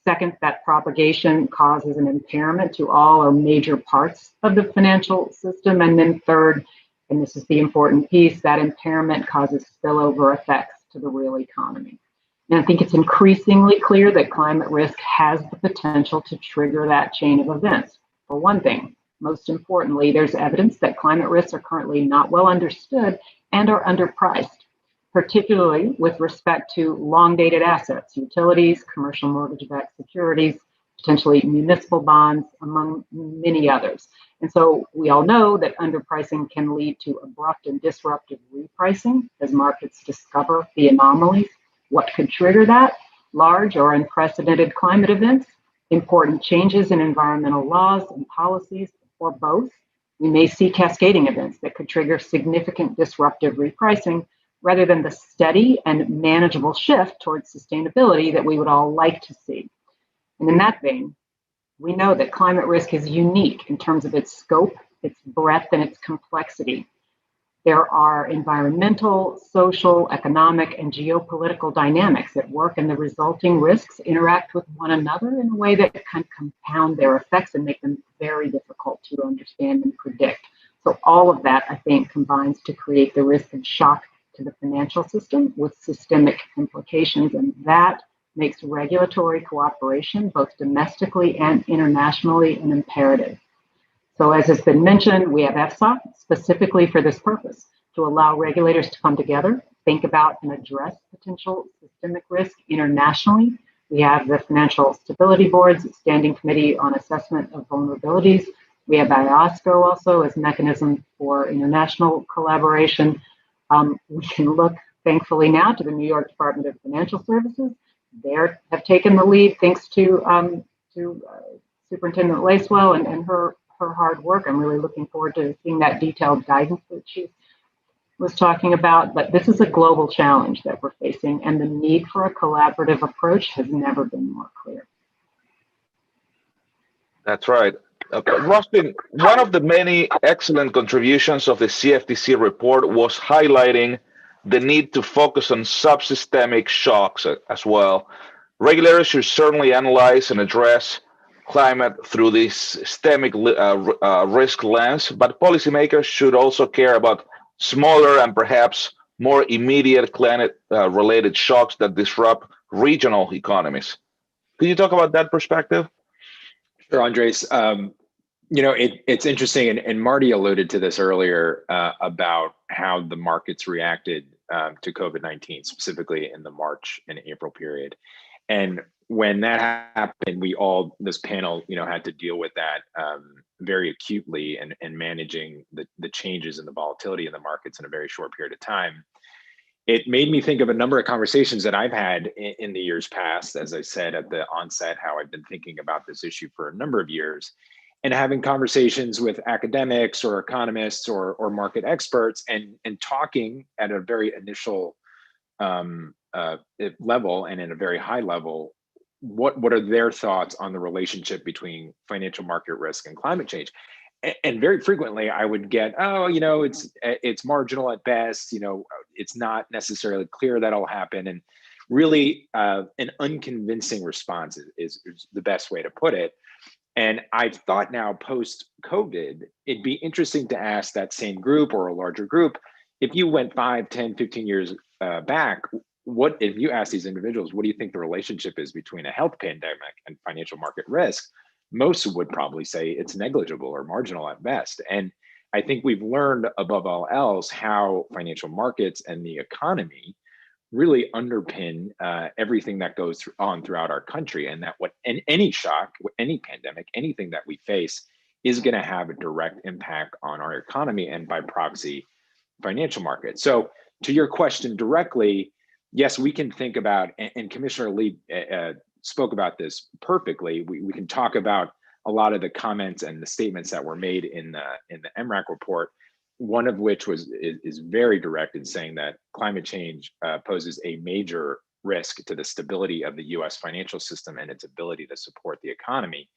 Second, that propagation causes an impairment to all or major parts of the financial system. And then third, and this is the important piece, that impairment causes spillover effects to the real economy. And I think it's increasingly clear that climate risk has the potential to trigger that chain of events. For one thing, most importantly, there's evidence that climate risks are currently not well understood and are underpriced, particularly with respect to long-dated assets, utilities, commercial mortgage-backed securities, potentially municipal bonds, among many others. And so we all know that underpricing can lead to abrupt and disruptive repricing as markets discover the anomalies. What could trigger that? Large or unprecedented climate events, important changes in environmental laws and policies, or both. We may see cascading events that could trigger significant disruptive repricing rather than the steady and manageable shift towards sustainability that we would all like to see. And in that vein, we know that climate risk is unique in terms of its scope, its breadth, and its complexity. There are environmental, social, economic, and geopolitical dynamics at work, and the resulting risks interact with one another in a way that can compound their effects and make them very difficult to understand and predict. So all of that, I think, combines to create the risk of shock to the financial system with systemic implications, and that makes regulatory cooperation, both domestically and internationally, an imperative. So as has been mentioned, we have FSOC specifically for this purpose, to allow regulators to come together, think about and address potential systemic risk internationally. We have the Financial Stability Board's Standing Committee on Assessment of Vulnerabilities. We have IOSCO also as a mechanism for international collaboration. We can look, thankfully, now to the New York Department of Financial Services. They have taken the lead thanks to Superintendent Lacewell and her hard work. I'm really looking forward to seeing that detailed guidance that she was talking about. But this is a global challenge that we're facing, and the need for a collaborative approach has never been more clear. That's right. Rustin, one of the many excellent contributions of the CFTC report was highlighting the need to focus on subsystemic shocks as well. Regulators should certainly analyze and address climate through this systemic risk lens, but policymakers should also care about smaller and perhaps more immediate climate-related shocks that disrupt regional economies. Could you talk about that perspective? Sure, Andres. It's interesting, and Marty alluded to this earlier about how the markets reacted to COVID-19, specifically in the March and April period. And when that happened, this panel, had to deal with that very acutely and managing the changes in the volatility in the markets in a very short period of time. It made me think of a number of conversations that I've had in the years past, as I said at the onset, how I've been thinking about this issue for a number of years, and having conversations with academics or economists or market experts, and talking at a very initial level and in a very high level, what are their thoughts on the relationship between financial market risk and climate change? And very frequently I would get, it's marginal at best, it's not necessarily clear that'll happen. And really an unconvincing response is the best way to put it. And I've thought now post-COVID, it'd be interesting to ask that same group or a larger group, if you went 5, 10, 15 years back, if you ask these individuals, what do you think the relationship is between a health pandemic and financial market risk? Most would probably say it's negligible or marginal at best. And I think we've learned above all else how financial markets and the economy really underpin everything that goes on throughout our country, and that any shock, any pandemic, anything that we face is going to have a direct impact on our economy and by proxy financial markets. So to your question directly, yes, we can think about, and Commissioner Lee spoke about this perfectly. We can talk about a lot of the comments and the statements that were made in the MRAC report, one of which is very direct in saying that climate change poses a major risk to the stability of the US financial system and its ability to support the economy.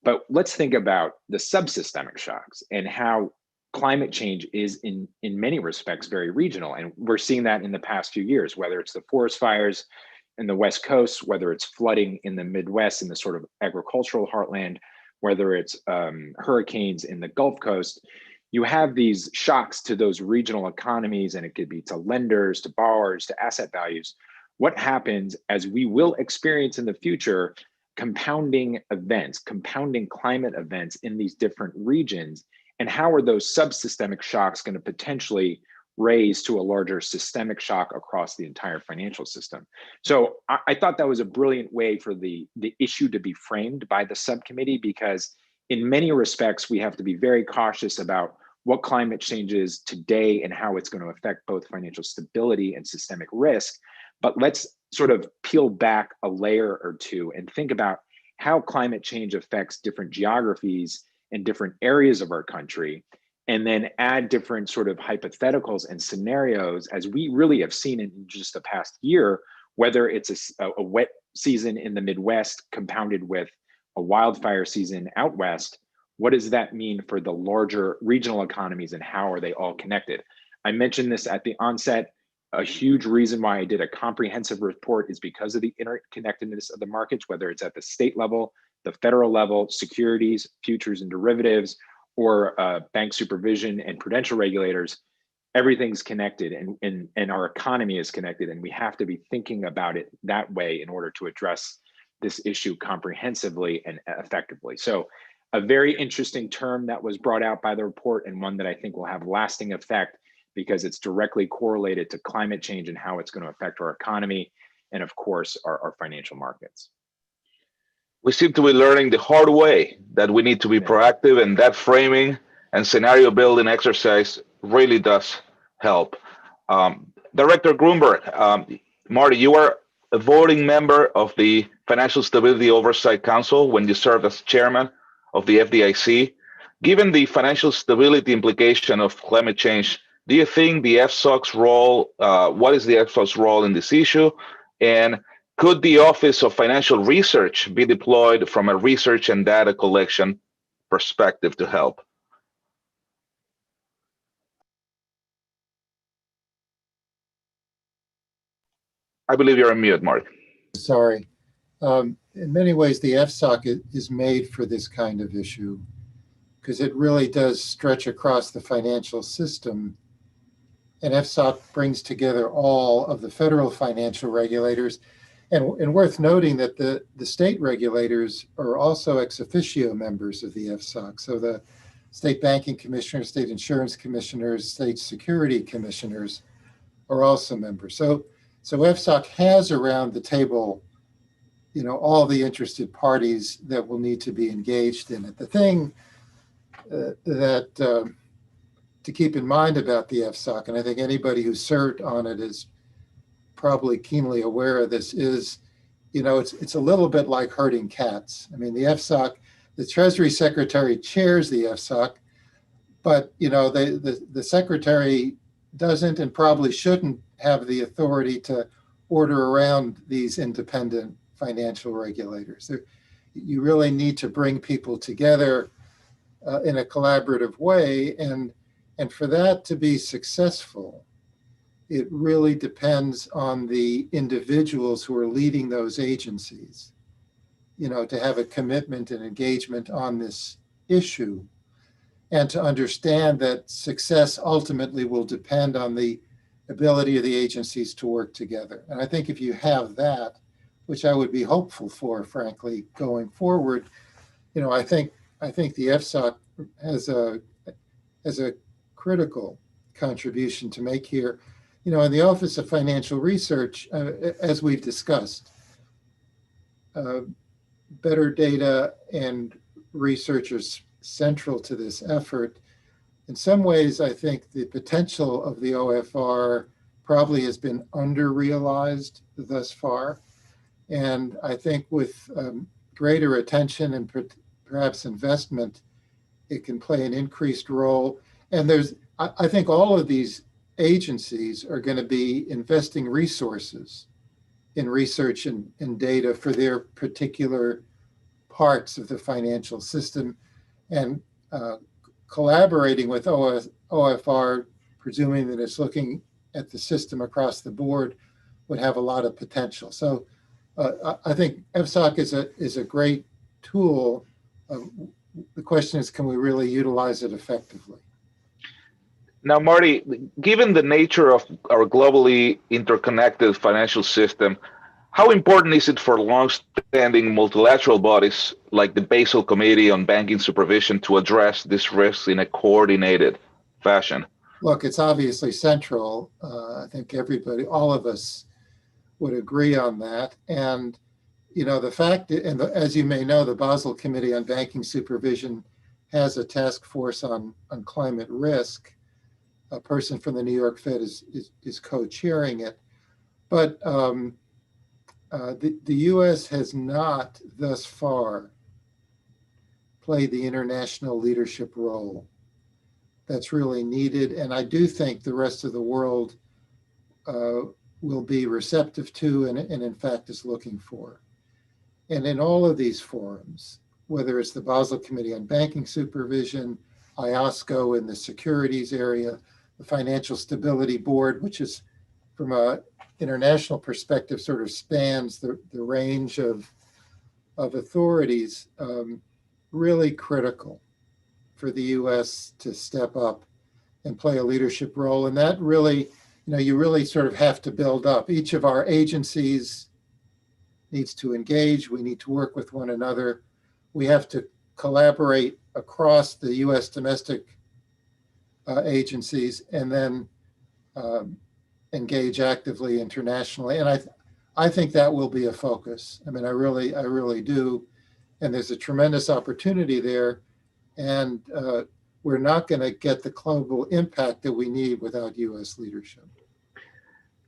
But let's think about the subsystemic shocks and how climate change is in many respects very regional. And we're seeing that in the past few years, whether it's the forest fires in the West Coast, whether it's flooding in the Midwest in the sort of agricultural heartland, whether it's hurricanes in the Gulf Coast. You have these shocks to those regional economies, and it could be to lenders, to borrowers, to asset values. What happens as we will experience in the future compounding events, compounding climate events in these different regions, and how are those subsystemic shocks going to potentially raise to a larger systemic shock across the entire financial system? So I thought that was a brilliant way for the issue to be framed by the subcommittee, because in many respects, we have to be very cautious about what climate change is today and how it's going to affect both financial stability and systemic risk. But let's sort of peel back a layer or two and think about how climate change affects different geographies and different areas of our country, and then add different sort of hypotheticals and scenarios, as we really have seen in just the past year, whether it's a wet season in the Midwest compounded with a wildfire season out West. What does that mean for the larger regional economies, and how are they all connected? I mentioned this at the onset. A huge reason why I did a comprehensive report is because of the interconnectedness of the markets, whether it's at the state level, the federal level, securities, futures and derivatives, or bank supervision and prudential regulators. Everything's connected, and our economy is connected, and we have to be thinking about it that way in order to address this issue comprehensively and effectively. So a very interesting term that was brought out by the report, and one that I think will have lasting effect because it's directly correlated to climate change and how it's going to affect our economy and, of course, our financial markets. We seem to be learning the hard way that we need to be proactive, and that framing and scenario building exercise really does help. Director Grunberg, Marty, you are a voting member of the Financial Stability Oversight Council when you served as chairman of the FDIC. Given the financial stability implication of climate change, do you think the FSOC's role, what is the FSOC's role in this issue? And could the Office of Financial Research be deployed from a research and data collection perspective to help? I believe you're on mute, Mark. Sorry. In many ways, the FSOC is made for this kind of issue because it really does stretch across the financial system. And FSOC brings together all of the federal financial regulators. And worth noting that the state regulators are also ex officio members of the FSOC. So the state banking commissioners, state insurance commissioners, state security commissioners are also members. So FSOC has around the table, all the interested parties that will need to be engaged in it. The thing that to keep in mind about the FSOC, and I think anybody who served on it is probably keenly aware of this, is, it's a little bit like herding cats. I mean, the FSOC, the Treasury Secretary chairs the FSOC, but, the Secretary doesn't and probably shouldn't have the authority to order around these independent financial regulators. You really need to bring people together in a collaborative way. And for that to be successful, it really depends on the individuals who are leading those agencies, to have a commitment and engagement on this issue, and to understand that success ultimately will depend on the ability of the agencies to work together. And I think if you have that, which I would be hopeful for, frankly, going forward, I think the FSOC has a critical contribution to make here. In the Office of Financial Research, as we've discussed, better data and researchers central to this effort. In some ways, I think the potential of the OFR probably has been under-realized thus far. And I think with greater attention and perhaps investment, it can play an increased role. And I think all of these agencies are going to be investing resources in research and data for their particular parts of the financial system, and collaborating with OFR, presuming that it's looking at the system across the board, would have a lot of potential. So I think FSOC is a great tool. The question is, can we really utilize it effectively? Now, Marty, given the nature of our globally interconnected financial system, how important is it for long-standing multilateral bodies like the Basel Committee on Banking Supervision to address these risks in a coordinated fashion? Look, it's obviously central. I think all of us would agree on that. And, the fact, as you may know, the Basel Committee on Banking Supervision has a task force on climate risk. A person from the New York Fed is co-chairing it. But the U.S. has not thus far played the international leadership role that's really needed. And I do think the rest of the world will be receptive to and in fact is looking for. And in all of these forums, whether it's the Basel Committee on Banking Supervision, IOSCO in the securities area, the Financial Stability Board, which is from an international perspective sort of spans the range of authorities, really critical for the U.S. to step up and play a leadership role. And that really, you really sort of have to build up. Each of our agencies needs to engage. We need to work with one another. We have to collaborate across the U.S. domestic agencies, and then engage actively internationally. And I think that will be a focus. I mean, I really do. And there's a tremendous opportunity there. And we're not going to get the global impact that we need without U.S. leadership.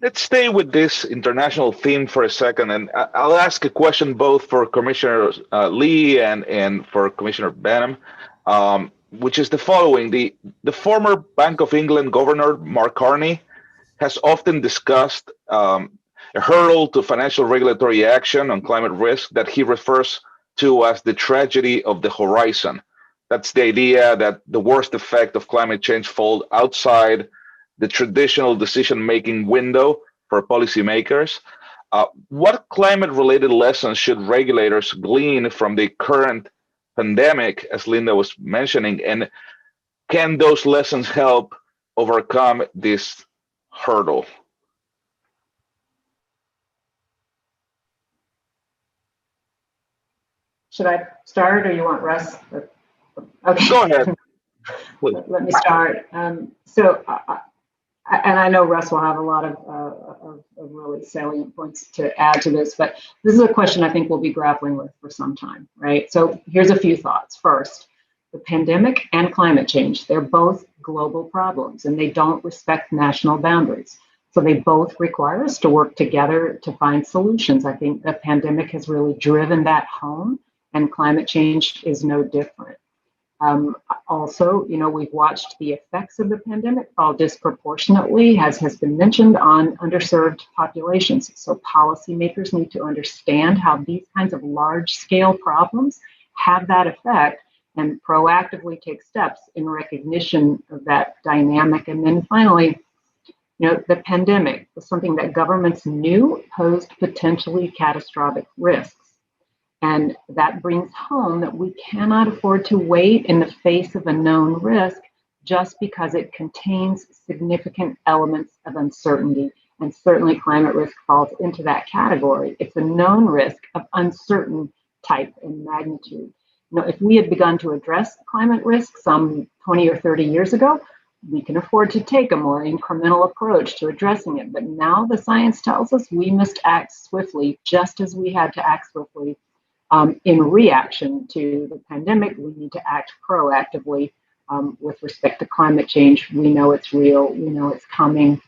Let's stay with this international theme for a second, and I'll ask a question both for Commissioner Lee and for Commissioner Benham, which is the following. The former Bank of England Governor, Mark Carney, has often discussed a hurdle to financial regulatory action on climate risk that he refers to as the tragedy of the horizon. That's the idea that the worst effect of climate change falls outside the traditional decision-making window for policymakers. What climate-related lessons should regulators glean from the current pandemic, as Linda was mentioning, and can those lessons help overcome this hurdle? Should I start, or you want Russ? Okay. Go ahead. Let me start. And I know Russ will have a lot of really salient points to add to this, but this is a question I think we'll be grappling with for some time, right? So here's a few thoughts. First, the pandemic and climate change, they're both global problems and they don't respect national boundaries. So they both require us to work together to find solutions. I think the pandemic has really driven that home, and climate change is no different. Also, we've watched the effects of the pandemic fall disproportionately, as has been mentioned, on underserved populations. So policymakers need to understand how these kinds of large-scale problems have that effect and proactively take steps in recognition of that dynamic. And then finally, the pandemic was something that governments knew posed potentially catastrophic risks. And that brings home that we cannot afford to wait in the face of a known risk just because it contains significant elements of uncertainty. And certainly climate risk falls into that category. It's a known risk of uncertain type and magnitude. If we had begun to address climate risk some 20 or 30 years ago, we can afford to take a more incremental approach to addressing it. But now the science tells us we must act swiftly, just as we had to act swiftly in reaction to the pandemic. We need to act proactively with respect to climate change. We know it's real. We know it's coming.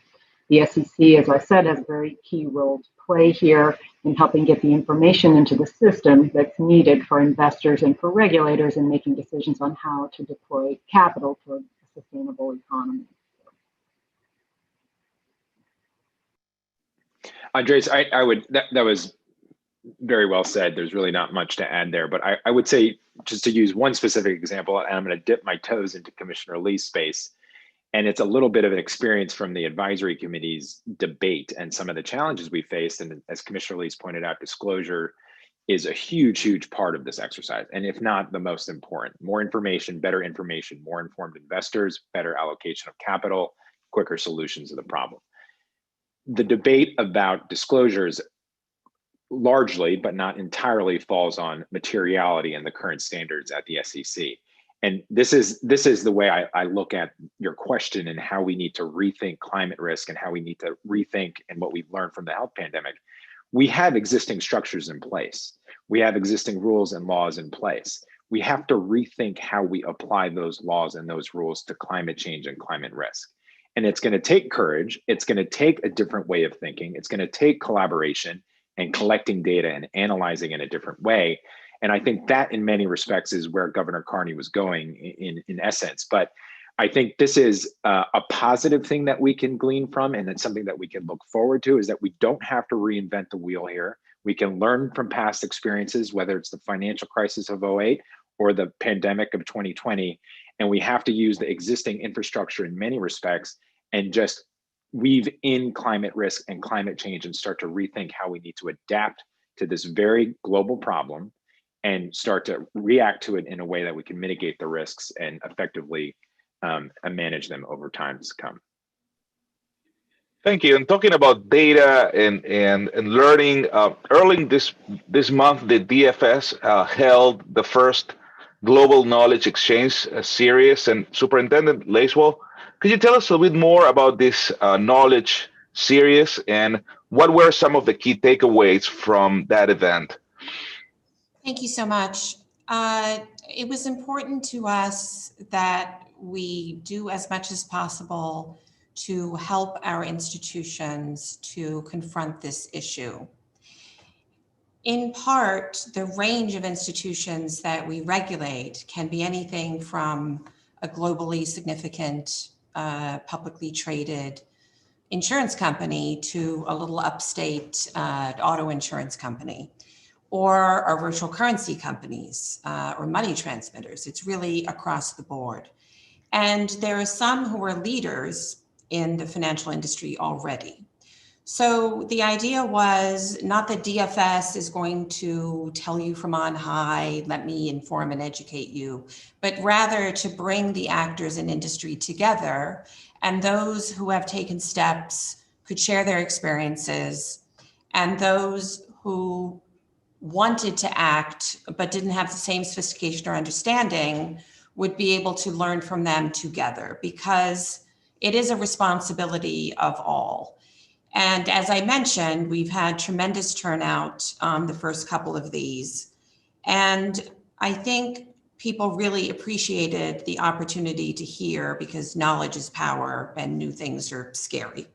The SEC, as I said, has a very key role to play here in helping get the information into the system that's needed for investors and for regulators in making decisions on how to deploy capital toward a sustainable economy. Andres, I would, that was very well said. There's really not much to add there, but I would say, just to use one specific example, and I'm going to dip my toes into Commissioner Lee's space, and it's a little bit of an experience from the advisory committee's debate and some of the challenges we faced. And as Commissioner Lee's pointed out, disclosure is a huge part of this exercise, and if not the most important. More information, more informed investors, better allocation of capital, quicker solutions to the problem. The debate about disclosures largely, but not entirely, falls on materiality and the current standards at the SEC. And this is the way I look at your question and how we need to rethink climate risk and how we need to rethink, and what we've learned from the health pandemic. We have existing structures in place. We have existing rules and laws in place. We have to rethink how we apply those laws and those rules to climate change and climate risk. And it's going to take courage. It's going to take a different way of thinking. It's going to take collaboration and collecting data and analyzing in a different way. And I think that in many respects is where Governor Carney was going in essence. But I think this is a positive thing that we can glean from, and it's something that we can look forward to, is that we don't have to reinvent the wheel here. We can learn from past experiences, whether it's the financial crisis of 2008 or the pandemic of 2020. And we have to use the existing infrastructure in many respects and just weave in climate risk and climate change and start to rethink how we need to adapt to this very global problem and start to react to it in a way that we can mitigate the risks and effectively manage them over time to come. Thank you. And talking about data and learning, early this month, the DFS held the first Global Knowledge Exchange Series. And Superintendent Lacewell, could you tell us a little bit more about this knowledge series and what were some of the key takeaways from that event? Thank you so much. It was important to us that we do as much as possible to help our institutions to confront this issue. In part, the range of institutions that we regulate can be anything from a globally significant, publicly traded insurance company to a little upstate auto insurance company, or our virtual currency companies or money transmitters. It's really across the board. And there are some who are leaders in the financial industry already. So the idea was not that DFS is going to tell you from on high, let me inform and educate you, but rather to bring the actors in industry together, and those who have taken steps could share their experiences, and those who wanted to act but didn't have the same sophistication or understanding would be able to learn from them together, because it is a responsibility of all. And as I mentioned, we've had tremendous turnout the first couple of these. And I think people really appreciated the opportunity to hear, because knowledge is power and new things are scary.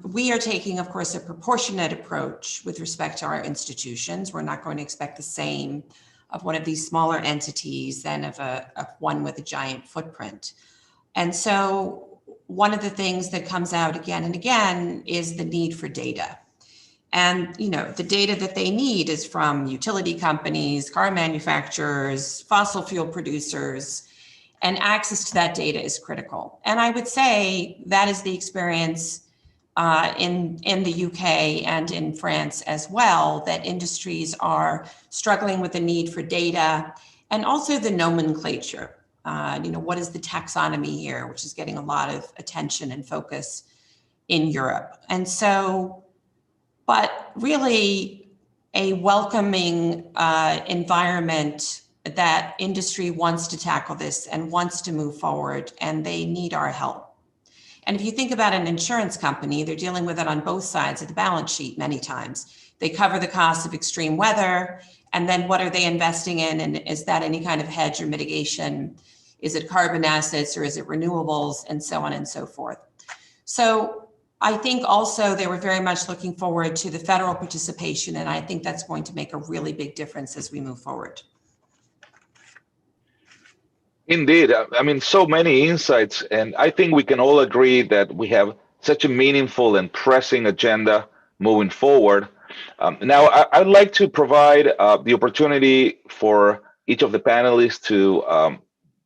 We are taking, of course, a proportionate approach with respect to our institutions. We're not going to expect the same of one of these smaller entities than of one with a giant footprint. And so one of the things that comes out again and again is the need for data. And, you know, the data that they need is from utility companies, car manufacturers, fossil fuel producers, and access to that data is critical. And I would say that is the experience in the UK and in France as well, that industries are struggling with the need for data and also the nomenclature. You know, what is the taxonomy here, which is getting a lot of attention and focus in Europe. And so, but really a welcoming environment that industry wants to tackle this and wants to move forward, and they need our help. And if you think about an insurance company, they're dealing with it on both sides of the balance sheet many times. They cover the cost of extreme weather, and then what are they investing in? And is that any kind of hedge or mitigation? Is it carbon assets or is it renewables, and so on and so forth? So I think also they were very much looking forward to the federal participation, and I think that's going to make a really big difference as we move forward. Indeed. I mean, so many insights, and I think we can all agree that we have such a meaningful and pressing agenda moving forward. Now, I'd like to provide the opportunity for each of the panelists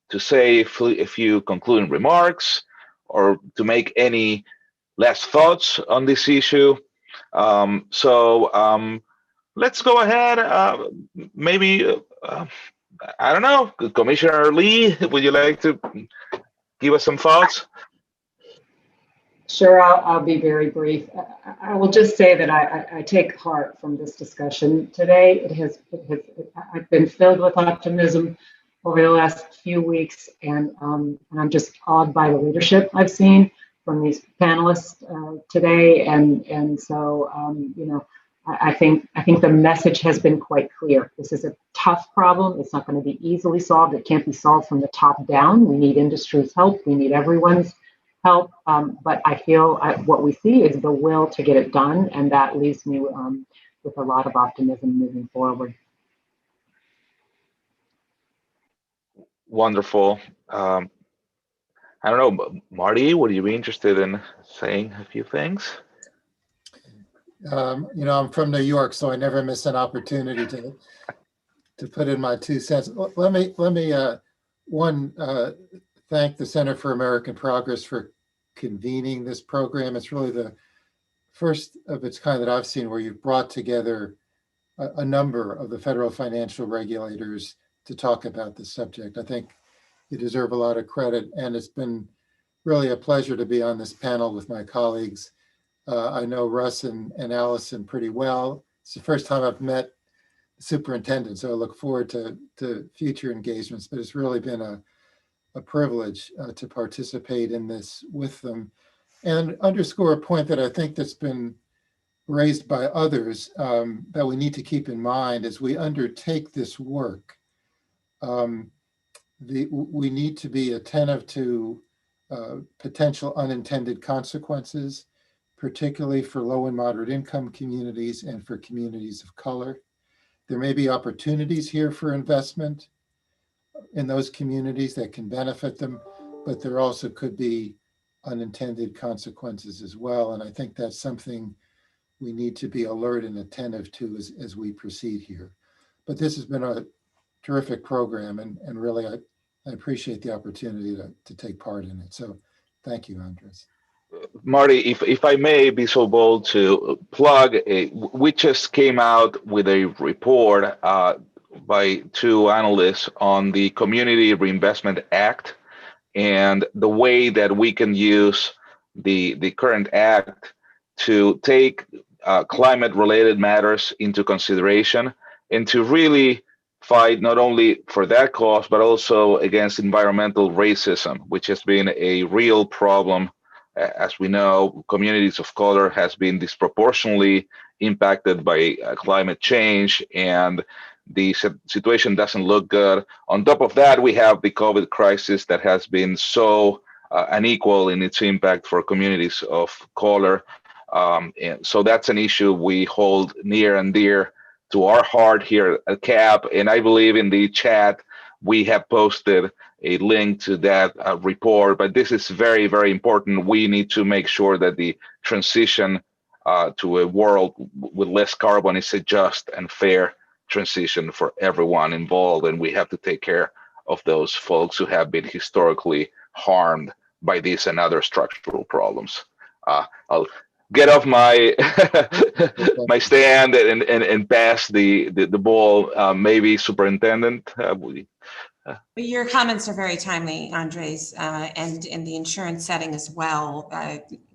to say a few concluding remarks or to make any last thoughts on this issue. Let's go ahead. Maybe, I don't know, Commissioner Lee, would you like to give us some thoughts? Sure, I'll be very brief. I will just say that I take heart from this discussion today. I've been filled with optimism over the last few weeks, and I'm just awed by the leadership I've seen from these panelists today. And so, you know, I think the message has been quite clear. This is a tough problem. It's not going to be easily solved. It can't be solved from the top down. We need industry's help. We need everyone's help. But I feel what we see is the will to get it done, and that leaves me with a lot of optimism moving forward. Wonderful. I don't know, Marty, would you be interested in saying a few things? You know, I'm from New York, so I never miss an opportunity to put in my 2 cents. Let me thank the Center for American Progress for convening this program. It's really the first of its kind that I've seen where you've brought together a number of the federal financial regulators to talk about this subject. I think you deserve a lot of credit, and it's been really a pleasure to be on this panel with my colleagues. I know Russ and Allison pretty well. It's the first time I've met superintendent, so I look forward to future engagements, but it's really been a privilege to participate in this with them and underscore a point that I think that's been raised by others that we need to keep in mind as we undertake this work. We need to be attentive to potential unintended consequences, particularly for low and moderate income communities and for communities of color. There may be opportunities here for investment in those communities that can benefit them, but there also could be unintended consequences as well. And I think that's something we need to be alert and attentive to as we proceed here. But this has been a terrific program, and really I appreciate the opportunity to take part in it. So thank you, Andres. Marty, if I may be so bold to plug, we just came out with a report by two analysts on the Community Reinvestment Act and the way that we can use the current act to take climate-related matters into consideration and to really fight not only for that cause, but also against environmental racism, which has been a real problem. As we know, communities of color has been disproportionately impacted by climate change, and the situation doesn't look good. On top of that, we have the COVID crisis that has been so unequal in its impact for communities of color. And so that's an issue we hold near and dear to our heart here at CAP. And I believe in the chat, we have posted a link to that report, but this is very, very important. We need to make sure that the transition to a world with less carbon is a just and fair transition for everyone involved. And we have to take care of those folks who have been historically harmed by this and other structural problems. I'll get off my my stand and pass the ball. Maybe Superintendent. Your comments are very timely, Andres, and in the insurance setting as well.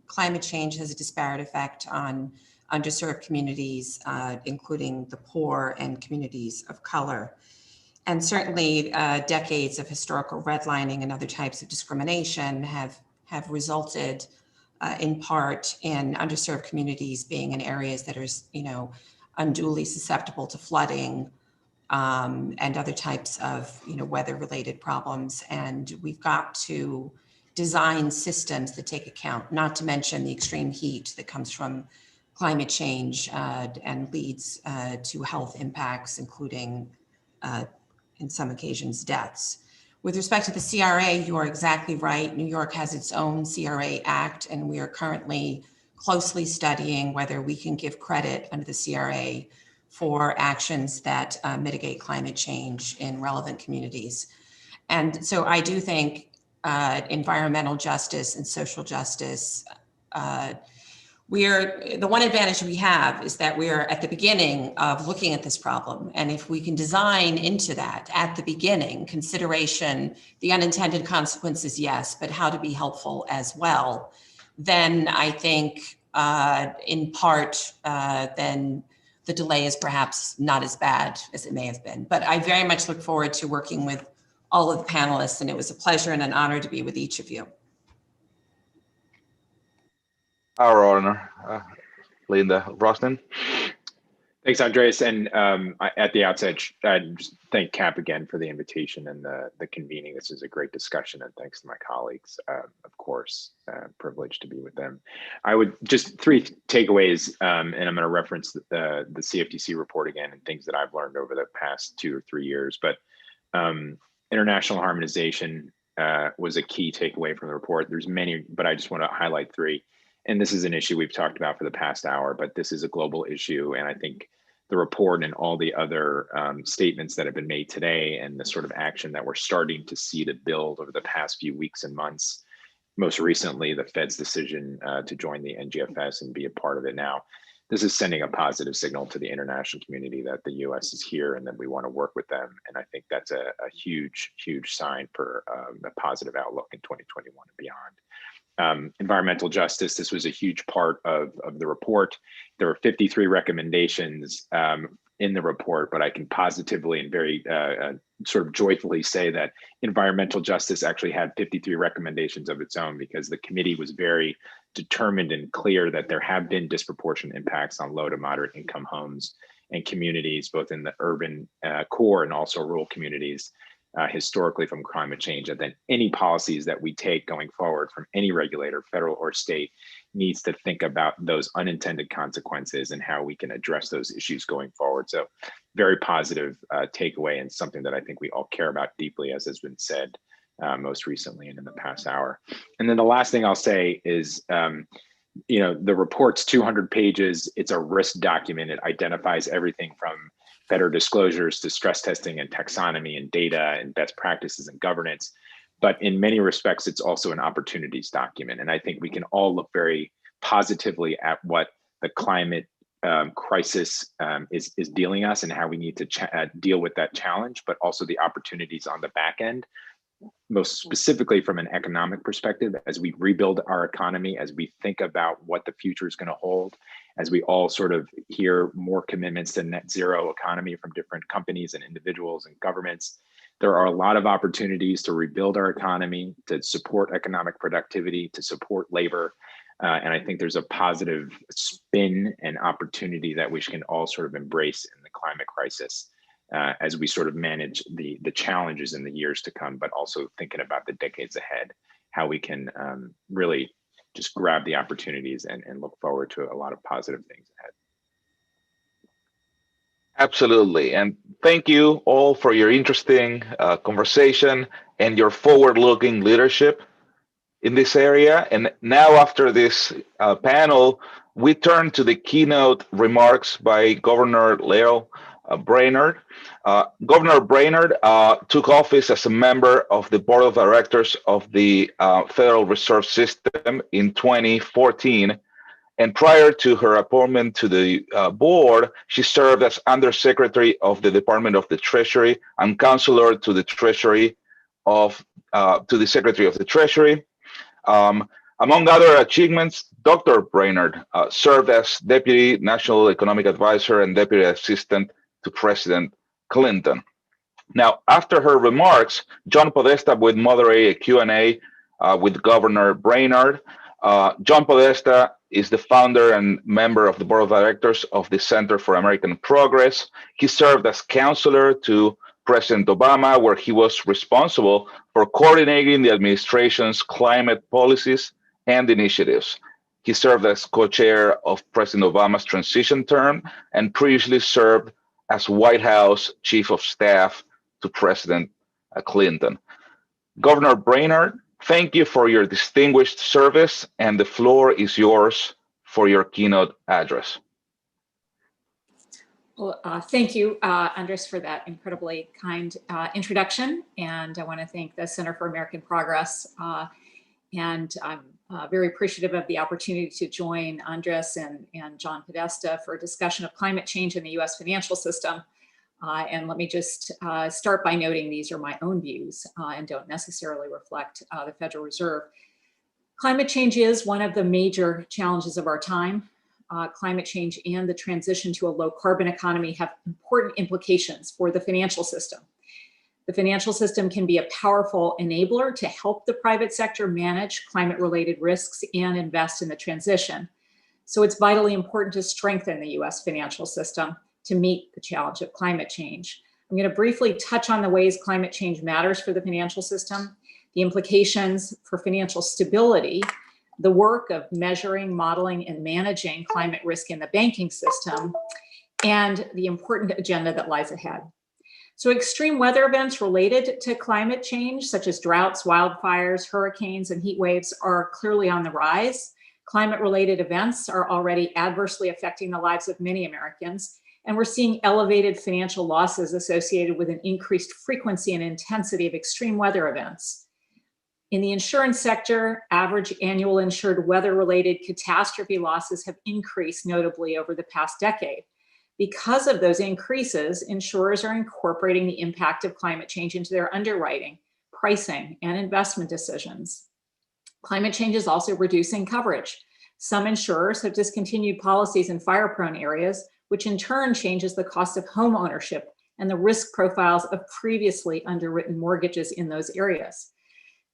Climate change has a disparate effect on underserved communities, including the poor and communities of color. And certainly decades of historical redlining and other types of discrimination have resulted in part in underserved communities being in areas that are, unduly susceptible to flooding and other types of, weather-related problems. And we've got to design systems that take account, not to mention the extreme heat that comes from climate change and leads to health impacts, including, in some occasions, deaths. With respect to the CRA, you are exactly right. New York has its own CRA Act, and we are currently closely studying whether we can give credit under the CRA for actions that mitigate climate change in relevant communities. And so I do think environmental justice and social justice, the one advantage we have is that we are at the beginning of looking at this problem. And if we can design into that at the beginning, consideration, the unintended consequences, yes, but how to be helpful as well, then I think in part, then the delay is perhaps not as bad as it may have been. But I very much look forward to working with all of the panelists, and it was a pleasure and an honor to be with each of you. Our honor. Linda Rostin. Thanks, Andres. And at the outset, I'd just thank CAP again for the invitation and the convening. This is a great discussion, and thanks to my colleagues, of course, privileged to be with them. I would just three takeaways, and I'm going to reference the CFTC report again and things that I've learned over the past 2 or 3 years. But international harmonization was a key takeaway from the report. There's many, but I just want to highlight 3. And this is an issue we've talked about for the past hour, but this is a global issue. And I think the report and all the other statements that have been made today and the sort of action that we're starting to see to build over the past few weeks and months, most recently, the Fed's decision to join the NGFS and be a part of it now, this is sending a positive signal to the international community that the US is here and that we want to work with them. And I think that's a huge, huge sign for a positive outlook in 2021 and beyond. Environmental justice, this was a huge part of the report. There were 53 recommendations in the report, but I can positively and very sort of joyfully say that environmental justice actually had 53 recommendations of its own, because the committee was very determined and clear that there have been disproportionate impacts on low to moderate income homes and communities, both in the urban core and also rural communities, historically from climate change, and then any policies that we take going forward from any regulator, federal or state, needs to think about those unintended consequences and how we can address those issues going forward. So very positive takeaway, and something that I think we all care about deeply, as has been said most recently and in the past hour. And then the last thing I'll say is, the report's 200 pages. It's a risk document. It identifies everything from better disclosures to stress testing and taxonomy and data and best practices and governance. But in many respects, it's also an opportunities document. And I think we can all look very positively at what the climate crisis is dealing us and how we need to deal with that challenge, but also the opportunities on the back end, most specifically from an economic perspective, as we rebuild our economy, as we think about what the future is going to hold, as we all sort of hear more commitments to net zero economy from different companies and individuals and governments. There are a lot of opportunities to rebuild our economy, to support economic productivity, to support labor. And I think there's a positive spin and opportunity that we can all sort of embrace in the climate crisis as we sort of manage the challenges in the years to come, but also thinking about the decades ahead, how we can really just grab the opportunities and look forward to a lot of positive things ahead. Absolutely. And thank you all for your interesting conversation and your forward-looking leadership in this area. And now, after this panel, we turn to the keynote remarks by Governor Lael Brainard. Governor Brainard took office as a member of the board of directors of the Federal Reserve System in 2014. And prior to her appointment to the board, she served as Undersecretary of the Department of the Treasury and Counselor to the Treasury to the Secretary of the Treasury. Among other achievements, Dr. Brainard served as Deputy National Economic Advisor and Deputy Assistant to President Clinton. Now, after her remarks, John Podesta would moderate a Q&A with Governor Brainard. John Podesta is the founder and member of the board of directors of the Center for American Progress. He served as counselor to President Obama, where he was responsible for coordinating the administration's climate policies and initiatives. He served as co-chair of President Obama's transition term and previously served as White House Chief of Staff to President Clinton. Governor Brainard, thank you for your distinguished service, and the floor is yours for your keynote address. Well, thank you, Andres, for that incredibly kind introduction. And I want to thank the Center for American Progress. And I'm very appreciative of the opportunity to join Andres and John Podesta for a discussion of climate change in the US financial system. And let me just start by noting these are my own views and don't necessarily reflect the Federal Reserve. Climate change is one of the major challenges of our time. Climate change and the transition to a low carbon economy have important implications for the financial system. The financial system can be a powerful enabler to help the private sector manage climate-related risks and invest in the transition. So it's vitally important to strengthen the US financial system to meet the challenge of climate change. I'm going to briefly touch on the ways climate change matters for the financial system, the implications for financial stability, the work of measuring, modeling, and managing climate risk in the banking system, and the important agenda that lies ahead. So extreme weather events related to climate change, such as droughts, wildfires, hurricanes, and heat waves, are clearly on the rise. Climate-related events are already adversely affecting the lives of many Americans, and we're seeing elevated financial losses associated with an increased frequency and intensity of extreme weather events. In the insurance sector, average annual insured weather-related catastrophe losses have increased notably over the past decade. Because of those increases, insurers are incorporating the impact of climate change into their underwriting, pricing, and investment decisions. Climate change is also reducing coverage. Some insurers have discontinued policies in fire-prone areas, which in turn changes the cost of home ownership and the risk profiles of previously underwritten mortgages in those areas.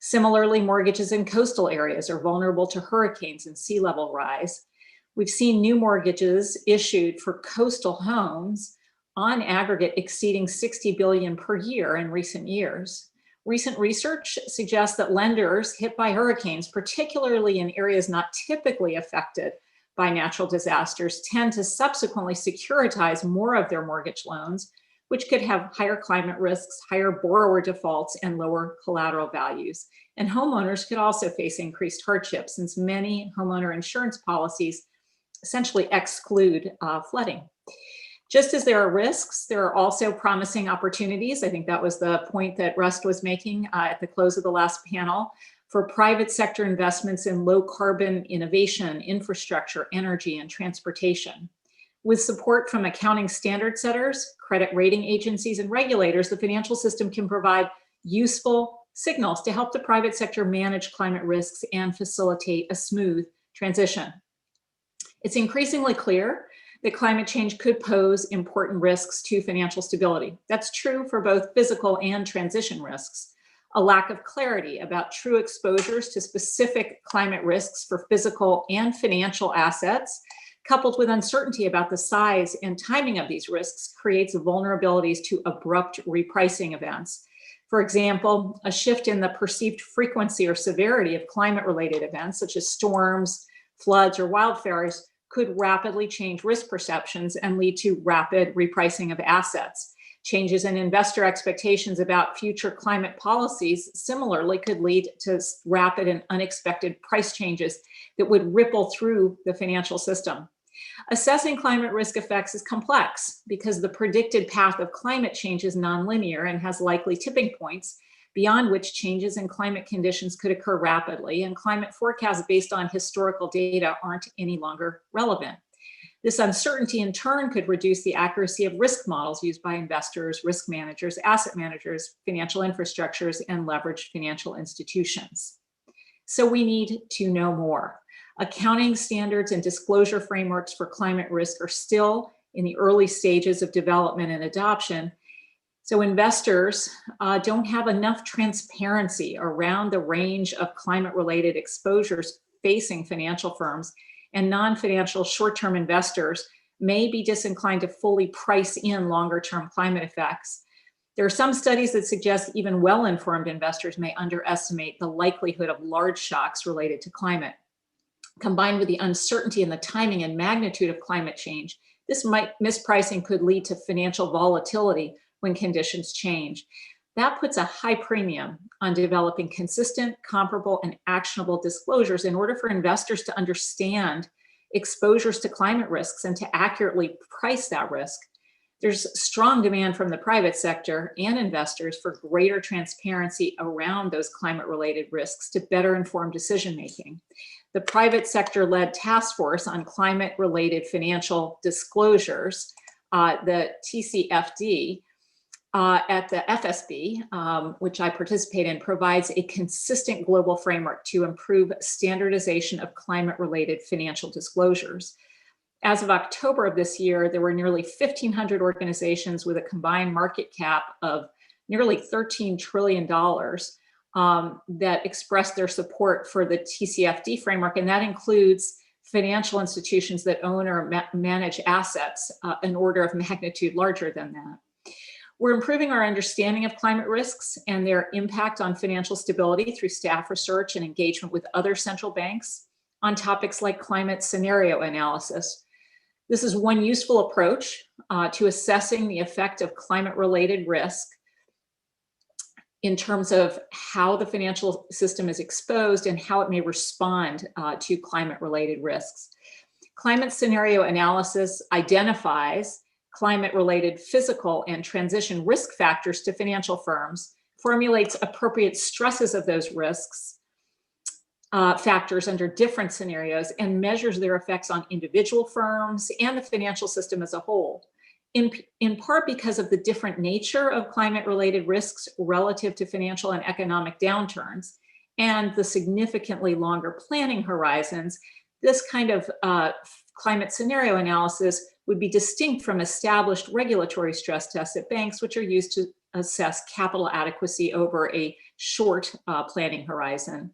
Similarly, mortgages in coastal areas are vulnerable to hurricanes and sea level rise. We've seen new mortgages issued for coastal homes on aggregate exceeding $60 billion per year in recent years. Recent research suggests that lenders hit by hurricanes, particularly in areas not typically affected by natural disasters, tend to subsequently securitize more of their mortgage loans, which could have higher climate risks, higher borrower defaults, and lower collateral values. And homeowners could also face increased hardship since many homeowner insurance policies essentially exclude flooding. Just as there are risks, there are also promising opportunities. I think that was the point that Rust was making at the close of the last panel for private sector investments in low carbon innovation, infrastructure, energy, and transportation. With support from accounting standard setters, credit rating agencies, and regulators, the financial system can provide useful signals to help the private sector manage climate risks and facilitate a smooth transition. It's increasingly clear that climate change could pose important risks to financial stability. That's true for both physical and transition risks. A lack of clarity about true exposures to specific climate risks for physical and financial assets, coupled with uncertainty about the size and timing of these risks, creates vulnerabilities to abrupt repricing events. For example, a shift in the perceived frequency or severity of climate-related events, such as storms, floods, or wildfires, could rapidly change risk perceptions and lead to rapid repricing of assets. Changes in investor expectations about future climate policies similarly could lead to rapid and unexpected price changes that would ripple through the financial system. Assessing climate risk effects is complex because the predicted path of climate change is nonlinear and has likely tipping points beyond which changes in climate conditions could occur rapidly, and climate forecasts based on historical data aren't any longer relevant. This uncertainty in turn could reduce the accuracy of risk models used by investors, risk managers, asset managers, financial infrastructures, and leveraged financial institutions. So we need to know more. Accounting standards and disclosure frameworks for climate risk are still in the early stages of development and adoption. So investors don't have enough transparency around the range of climate-related exposures facing financial firms, and non-financial short-term investors may be disinclined to fully price in longer-term climate effects. There are some studies that suggest even well-informed investors may underestimate the likelihood of large shocks related to climate. Combined with the uncertainty in the timing and magnitude of climate change, this mispricing could lead to financial volatility when conditions change. That puts a high premium on developing consistent, comparable, and actionable disclosures in order for investors to understand exposures to climate risks and to accurately price that risk. There's strong demand from the private sector and investors for greater transparency around those climate-related risks to better inform decision-making. The private sector-led task force on climate-related financial disclosures, the TCFD, at the FSB, which I participate in, provides a consistent global framework to improve standardization of climate-related financial disclosures. As of October of this year, there were nearly 1,500 organizations with a combined market cap of nearly $13 trillion that expressed their support for the TCFD framework, and that includes financial institutions that own or manage assets an order of magnitude larger than that. We're improving our understanding of climate risks and their impact on financial stability through staff research and engagement with other central banks on topics like climate scenario analysis. This is one useful approach to assessing the effect of climate-related risk in terms of how the financial system is exposed and how it may respond to climate-related risks. Climate scenario analysis identifies climate-related physical and transition risk factors to financial firms, formulates appropriate stresses of those risks factors under different scenarios, and measures their effects on individual firms and the financial system as a whole. In part because of the different nature of climate-related risks relative to financial and economic downturns and the significantly longer planning horizons, this kind of climate scenario analysis would be distinct from established regulatory stress tests at banks, which are used to assess capital adequacy over a short planning horizon.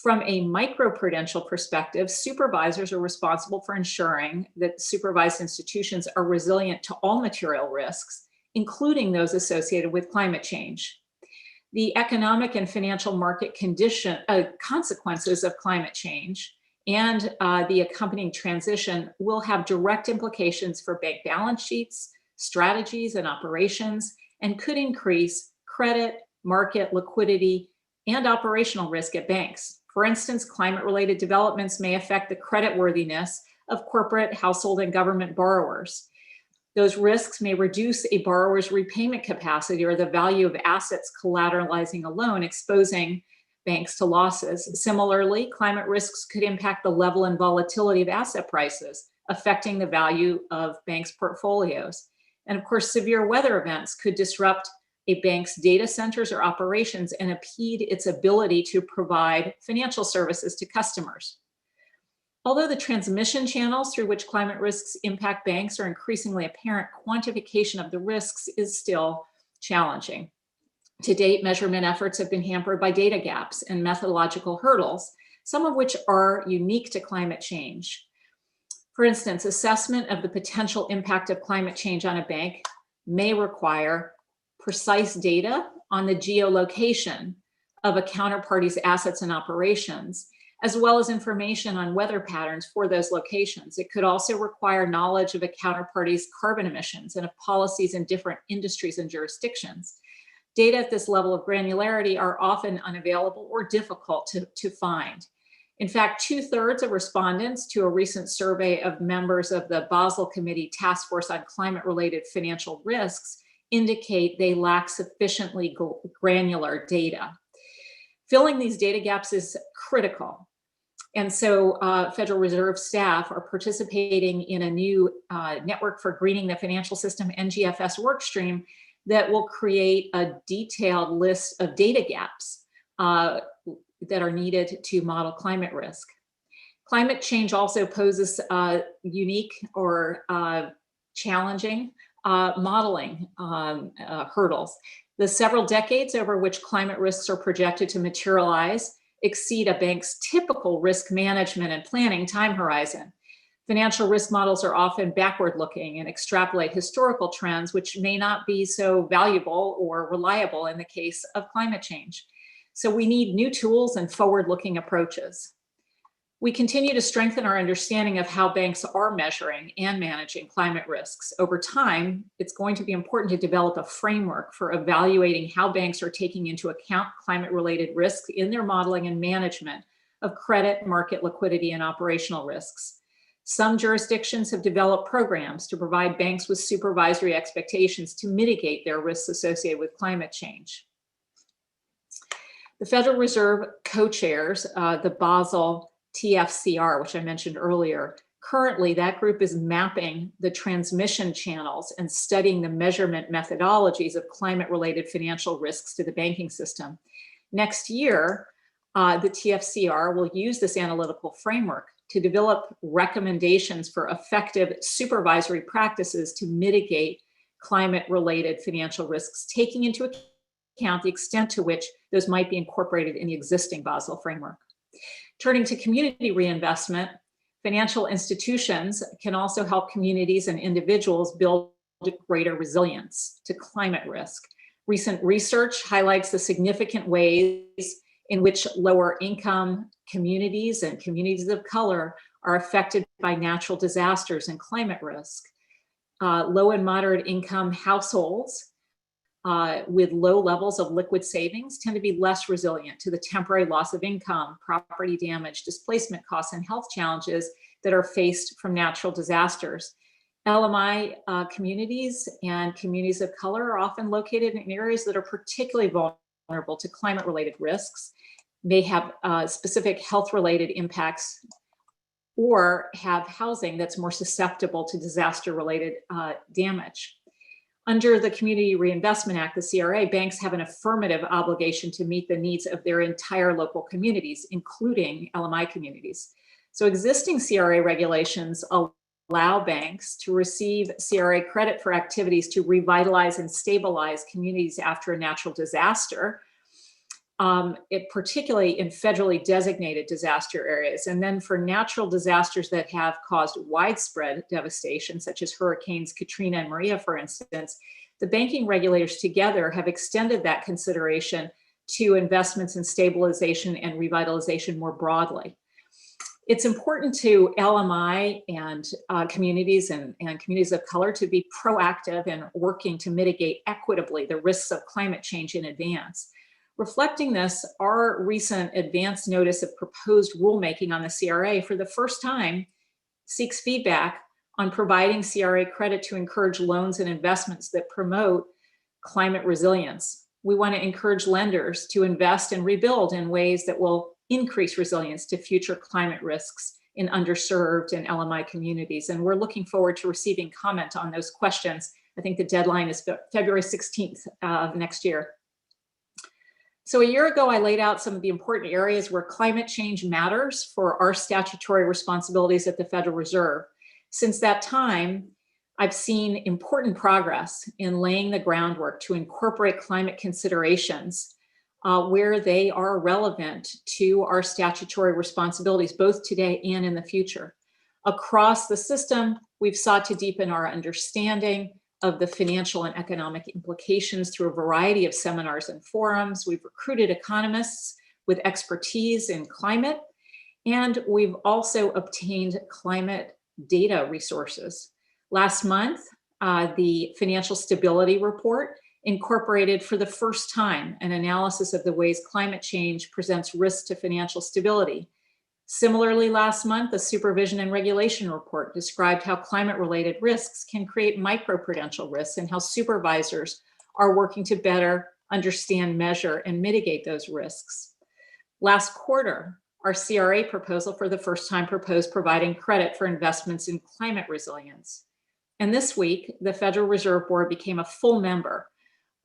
From a microprudential perspective, supervisors are responsible for ensuring that supervised institutions are resilient to all material risks, including those associated with climate change. The economic and financial market consequences of climate change and the accompanying transition will have direct implications for bank balance sheets, strategies, and operations, and could increase credit, market liquidity, and operational risk at banks. For instance, climate-related developments may affect the creditworthiness of corporate, household, and government borrowers. Those risks may reduce a borrower's repayment capacity or the value of assets collateralizing a loan, exposing banks to losses. Similarly, climate risks could impact the level and volatility of asset prices, affecting the value of banks' portfolios. And of course, severe weather events could disrupt a bank's data centers or operations and impede its ability to provide financial services to customers. Although the transmission channels through which climate risks impact banks are increasingly apparent, quantification of the risks is still challenging. To date, measurement efforts have been hampered by data gaps and methodological hurdles, some of which are unique to climate change. For instance, assessment of the potential impact of climate change on a bank may require precise data on the geolocation of a counterparty's assets and operations, as well as information on weather patterns for those locations. It could also require knowledge of a counterparty's carbon emissions and of policies in different industries and jurisdictions. Data at this level of granularity are often unavailable or difficult to find. In fact, 2/3 of respondents to a recent survey of members of the Basel Committee Task Force on Climate-Related Financial Risks indicate they lack sufficiently granular data. Filling these data gaps is critical. And so Federal Reserve staff are participating in a new Network for Greening the Financial System, NGFS workstream, that will create a detailed list of data gaps that are needed to model climate risk. Climate change also poses unique or challenging modeling hurdles. The several decades over which climate risks are projected to materialize exceed a bank's typical risk management and planning time horizon. Financial risk models are often backward-looking and extrapolate historical trends, which may not be so valuable or reliable in the case of climate change. So we need new tools and forward-looking approaches. We continue to strengthen our understanding of how banks are measuring and managing climate risks. Over time, it's going to be important to develop a framework for evaluating how banks are taking into account climate-related risks in their modeling and management of credit, market liquidity, and operational risks. Some jurisdictions have developed programs to provide banks with supervisory expectations to mitigate their risks associated with climate change. The Federal Reserve co-chairs the Basel TFCR, which I mentioned earlier. Currently, that group is mapping the transmission channels and studying the measurement methodologies of climate-related financial risks to the banking system. Next year, the TFCR will use this analytical framework to develop recommendations for effective supervisory practices to mitigate climate-related financial risks, taking into account the extent to which those might be incorporated in the existing Basel framework. Turning to community reinvestment, financial institutions can also help communities and individuals build greater resilience to climate risk. Recent research highlights the significant ways in which lower income communities and communities of color are affected by natural disasters and climate risk. Low and moderate income households with low levels of liquid savings tend to be less resilient to the temporary loss of income, property damage, displacement costs, and health challenges that are faced from natural disasters. LMI communities and communities of color are often located in areas that are particularly vulnerable to climate-related risks, may have specific health-related impacts, or have housing that's more susceptible to disaster-related damage. Under the Community Reinvestment Act, the CRA, banks have an affirmative obligation to meet the needs of their entire local communities, including LMI communities. So existing CRA regulations allow banks to receive CRA credit for activities to revitalize and stabilize communities after a natural disaster, particularly in federally designated disaster areas. And then for natural disasters that have caused widespread devastation, such as Hurricanes Katrina and Maria, for instance, the banking regulators together have extended that consideration to investments in stabilization and revitalization more broadly. It's important to LMI and communities and communities of color to be proactive in working to mitigate equitably the risks of climate change in advance. Reflecting this, our recent advance notice of proposed rulemaking on the CRA for the first time seeks feedback on providing CRA credit to encourage loans and investments that promote climate resilience. We want to encourage lenders to invest and rebuild in ways that will increase resilience to future climate risks in underserved and LMI communities. And we're looking forward to receiving comment on those questions. I think the deadline is February 16th of next year. So a year ago, I laid out some of the important areas where climate change matters for our statutory responsibilities at the Federal Reserve. Since that time, I've seen important progress in laying the groundwork to incorporate climate considerations where they are relevant to our statutory responsibilities, both today and in the future. Across the system, we've sought to deepen our understanding of the financial and economic implications through a variety of seminars and forums. We've recruited economists with expertise in climate, and we've also obtained climate data resources. Last month, the Financial Stability Report incorporated for the first time an analysis of the ways climate change presents risks to financial stability. Similarly, last month, the Supervision and Regulation Report described how climate-related risks can create microprudential risks and how supervisors are working to better understand, measure, and mitigate those risks. Last quarter, our CRA proposal for the first time proposed providing credit for investments in climate resilience. And this week, the Federal Reserve Board became a full member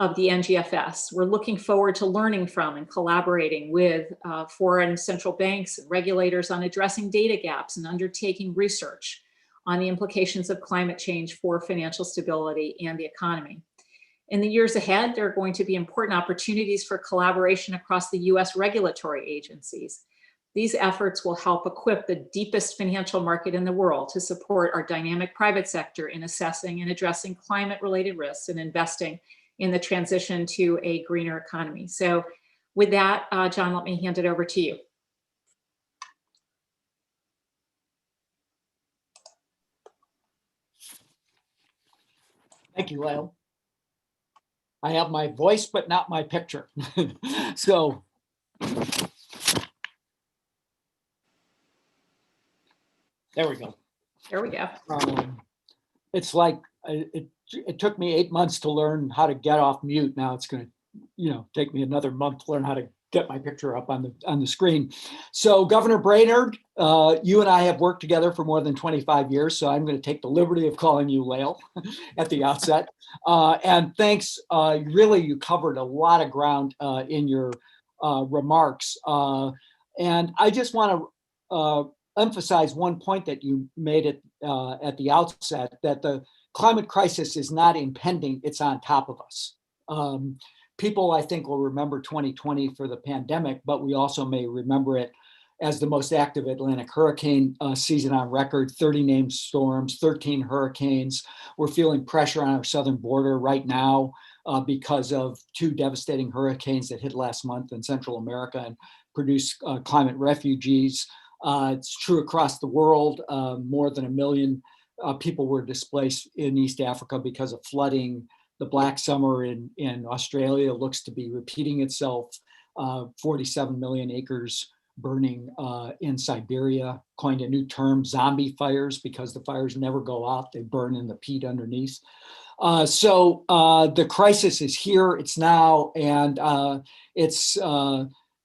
of the NGFS. We're looking forward to learning from and collaborating with foreign central banks and regulators on addressing data gaps and undertaking research on the implications of climate change for financial stability and the economy. In the years ahead, there are going to be important opportunities for collaboration across the US regulatory agencies. These efforts will help equip the deepest financial market in the world to support our dynamic private sector in assessing and addressing climate-related risks and investing in the transition to a greener economy. So with that, John, let me hand it over to you. Thank you, Lael. I have my voice, but not my picture. So, there we go. There we go. It's like, it took me 8 months to learn how to get off mute. Now it's going to, take me another month to learn how to get my picture up on the screen. So Governor Brainerd, you and I have worked together for more than 25 years. So I'm going to take the liberty of calling you Lael at the outset. And thanks, really, you covered a lot of ground in your remarks. And I just want to emphasize one point that you made at the outset, that the climate crisis is not impending, it's on top of us. People, I think, will remember 2020 for the pandemic, but we also may remember it as the most active Atlantic hurricane season on record, 30 named storms, 13 hurricanes. We're feeling pressure on our southern border right now because of 2 devastating hurricanes that hit last month in Central America and produced climate refugees. It's true across the world. More than 1 million people were displaced in East Africa because of flooding. The Black Summer in Australia looks to be repeating itself. 47 million acres burning in Siberia, coined a new term, zombie fires, because the fires never go out, they burn in the peat underneath. So the crisis is here, it's now, and it's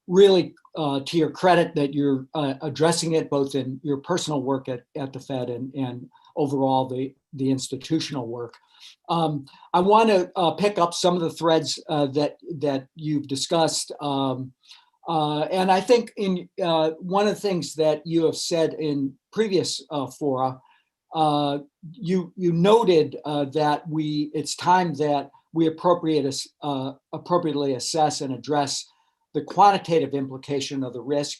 really to your credit that you're addressing it both in your personal work at the Fed and overall the institutional work. I want to pick up some of the threads that you've discussed. And I think in one of the things that you have said in previous fora, you noted that it's time that we appropriately assess and address the quantitative implication of the risk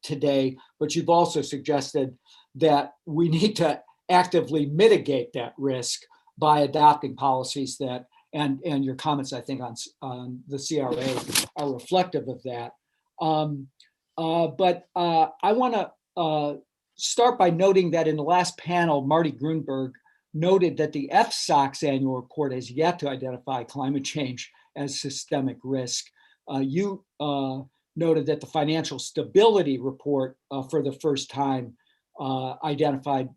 today, but you've also suggested that we need to actively mitigate that risk by adopting policies that, and your comments, I think, on the CRA are reflective of that. But I want to start by noting that in the last panel, Marty Grunberg noted that the FSOC's annual report has yet to identify climate change as systemic risk. You noted that the Financial Stability Report for the first time identified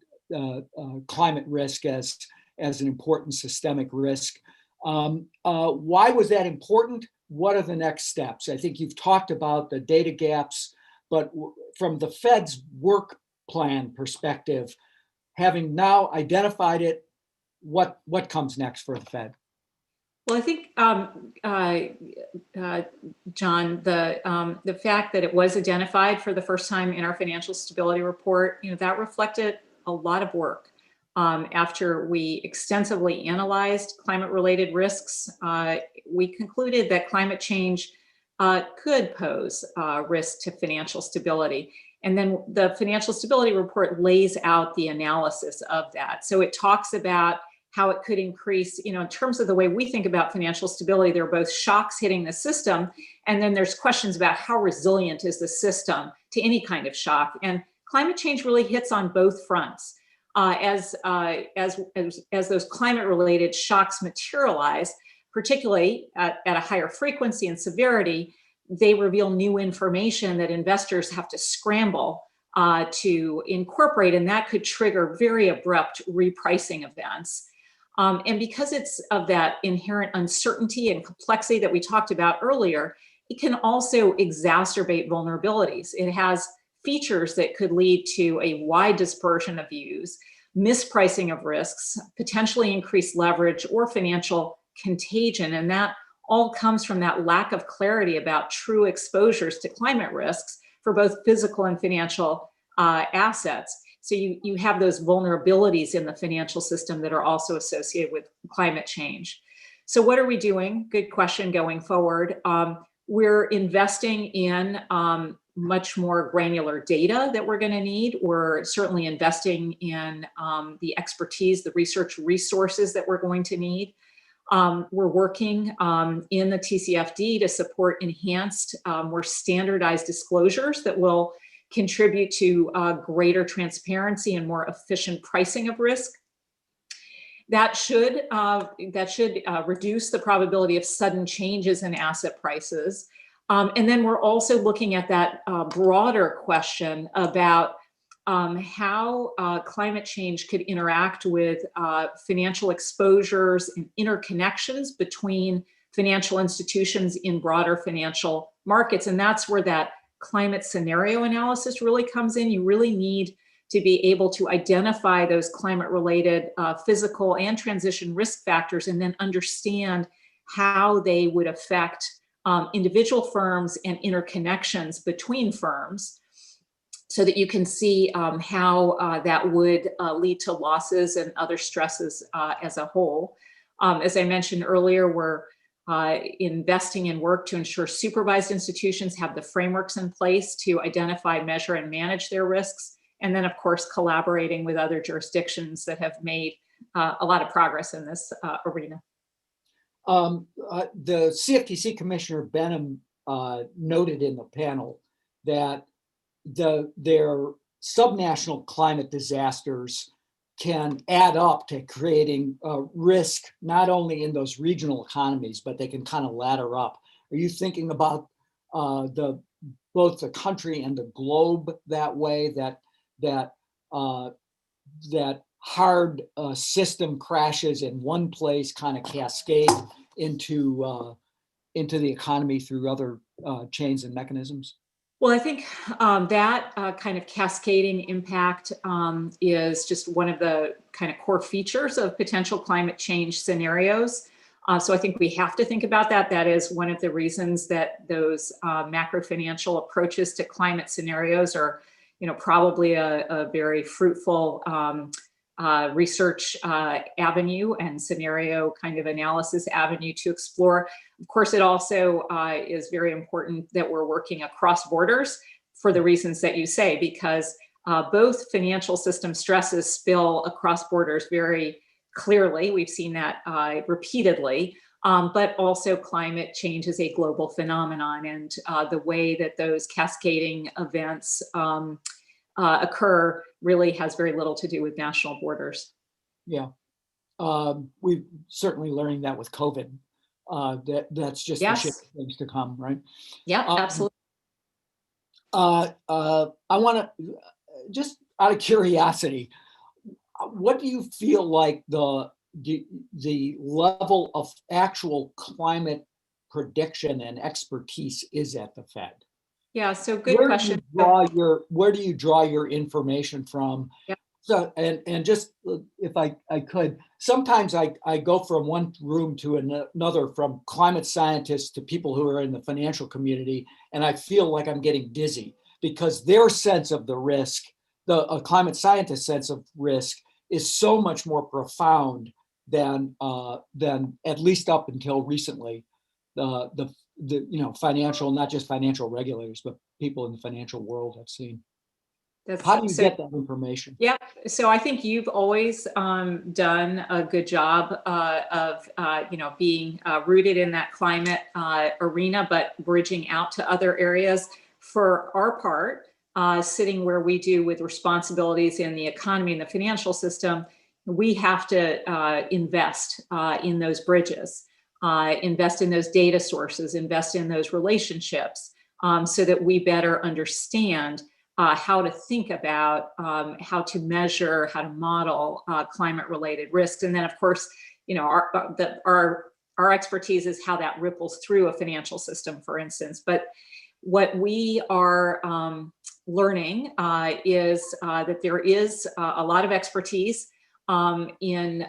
climate risk as an important systemic risk. Why was that important? What are the next steps? I think you've talked about the data gaps, but from the Fed's work plan perspective, having now identified it, what comes next for the Fed? Well, I think, John, the fact that it was identified for the first time in our financial stability report, that reflected a lot of work. After we extensively analyzed climate-related risks, we concluded that climate change could pose risk to financial stability. And then the financial stability report lays out the analysis of that. So it talks about how it could increase, in terms of the way we think about financial stability, there are both shocks hitting the system, and then there's questions about how resilient is the system to any kind of shock. And climate change really hits on both fronts. As those climate-related shocks materialize, particularly at a higher frequency and severity, they reveal new information that investors have to scramble to incorporate, and that could trigger very abrupt repricing events. And because it's of that inherent uncertainty and complexity that we talked about earlier, it can also exacerbate vulnerabilities. It has features that could lead to a wide dispersion of views, mispricing of risks, potentially increased leverage or financial contagion. And that all comes from that lack of clarity about true exposures to climate risks for both physical and financial assets. So you have those vulnerabilities in the financial system that are also associated with climate change. So what are we doing? Good question going forward. We're investing in much more granular data that we're going to need. We're certainly investing in the expertise, the research resources that we're going to need. We're working in the TCFD to support enhanced, more standardized disclosures that will contribute to greater transparency and more efficient pricing of risk. That should reduce the probability of sudden changes in asset prices. And then we're also looking at that broader question about how climate change could interact with financial exposures and interconnections between financial institutions in broader financial markets. And that's where that climate scenario analysis really comes in. You really need to be able to identify those climate-related physical and transition risk factors and then understand how they would affect individual firms and interconnections between firms so that you can see how that would lead to losses and other stresses as a whole. As I mentioned earlier, we're investing in work to ensure supervised institutions have the frameworks in place to identify, measure, and manage their risks. And then, of course, collaborating with other jurisdictions that have made a lot of progress in this arena. The CFTC Commissioner Benham noted in the panel that their subnational climate disasters can add up to creating risk, not only in those regional economies, but they can kind of ladder up. Are you thinking about both the country and the globe that way, that hard system crashes in one place kind of cascade into the economy through other chains and mechanisms? Well, I think that kind of cascading impact is just one of the kind of core features of potential climate change scenarios. So I think we have to think about that. That is one of the reasons that those macro financial approaches to climate scenarios are, probably a very fruitful research avenue and scenario kind of analysis avenue to explore. Of course, it also is very important that we're working across borders for the reasons that you say, because both financial system stresses spill across borders very clearly. We've seen that repeatedly, but also climate change is a global phenomenon, and the way that those cascading events occur really has very little to do with national borders. Yeah, we're certainly learning that with COVID. That's just the shift of things to come, right? Yeah, absolutely. I want to, just out of curiosity, what do you feel like the level of actual climate prediction and expertise is at the Fed? Yeah, so good question. Where do you draw your information from? Yep. So, and just if I could, sometimes I go from one room to another, from climate scientists to people who are in the financial community, and I feel like I'm getting dizzy because their sense of the risk, the climate scientist sense of risk, is so much more profound than at least up until recently, the financial, not just financial regulators, but people in the financial world have seen. How do you get that information? Yeah, so I think you've always done a good job of being rooted in that climate arena, but bridging out to other areas. For our part, sitting where we do with responsibilities in the economy and the financial system, we have to invest in those bridges, invest in those data sources, invest in those relationships, so that we better understand how to think about how to measure, how to model climate-related risks. And then, of course, our expertise is how that ripples through a financial system, for instance. But what we are learning is that there is a lot of expertise in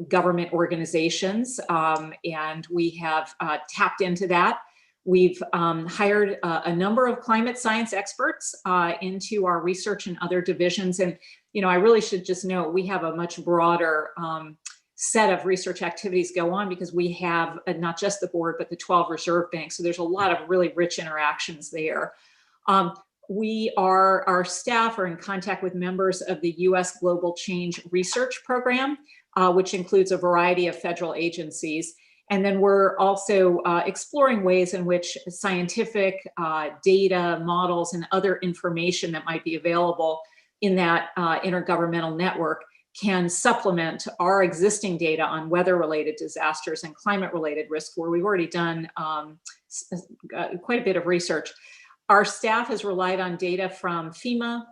government organizations, and we have tapped into that. We've hired a number of climate science experts into our research and other divisions. And, I really should just note, we have a much broader set of research activities go on because we have not just the board, but the 12 reserve banks. So there's a lot of really rich interactions there. Our staff are in contact with members of the U.S. Global Change Research Program, which includes a variety of federal agencies. And then we're also exploring ways in which scientific data, models, and other information that might be available in that intergovernmental network can supplement our existing data on weather-related disasters and climate-related risk, where we've already done quite a bit of research. Our staff has relied on data from FEMA,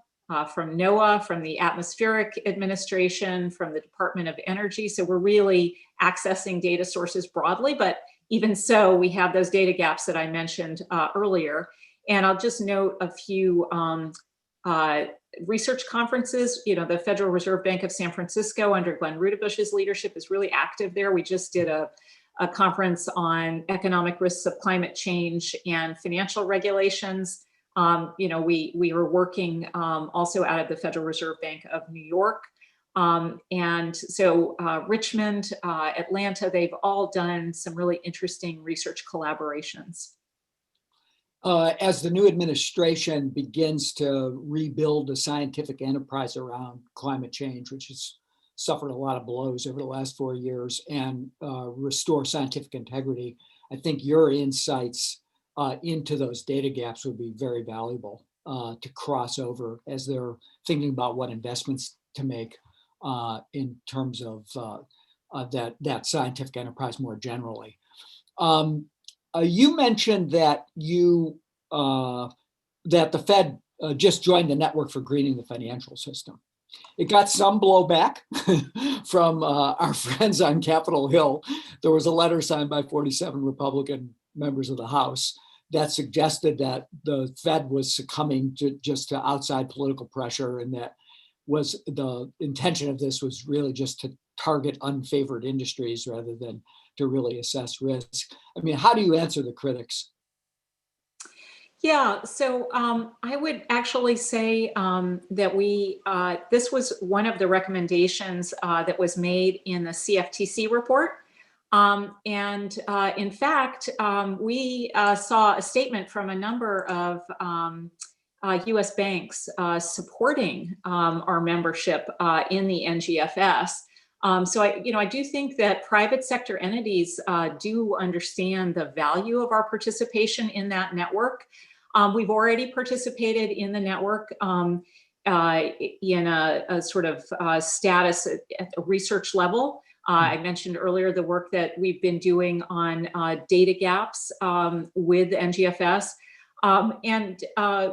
from NOAA, from the Atmospheric Administration, from the Department of Energy. So we're really accessing data sources broadly, but even so, we have those data gaps that I mentioned earlier. And I'll just note a few research conferences. The Federal Reserve Bank of San Francisco, under Glenn Rudebush's leadership, is really active there. We just did a conference on economic risks of climate change and financial regulations. We were working also out of the Federal Reserve Bank of New York. And so Richmond, Atlanta, they've all done some really interesting research collaborations. As the new administration begins to rebuild a scientific enterprise around climate change, which has suffered a lot of blows over the last 4 years, and restore scientific integrity, I think your insights into those data gaps would be very valuable to cross over as they're thinking about what investments to make in terms of that scientific enterprise more generally. You mentioned that that the Fed just joined the Network for Greening the Financial System. It got some blowback from our friends on Capitol Hill. There was a letter signed by 47 Republican members of the House that suggested that the Fed was succumbing to outside political pressure, and that was the intention of this was really just to target unfavored industries rather than to really assess risk. I mean, how do you answer the critics? Yeah, so I would actually say that this was one of the recommendations that was made in the CFTC report. In fact, we saw a statement from a number of US banks supporting our membership in the NGFS. So I do think that private sector entities do understand the value of our participation in that network. We've already participated in the network in a sort of status at a research level. I mentioned earlier the work that we've been doing on data gaps with NGFS.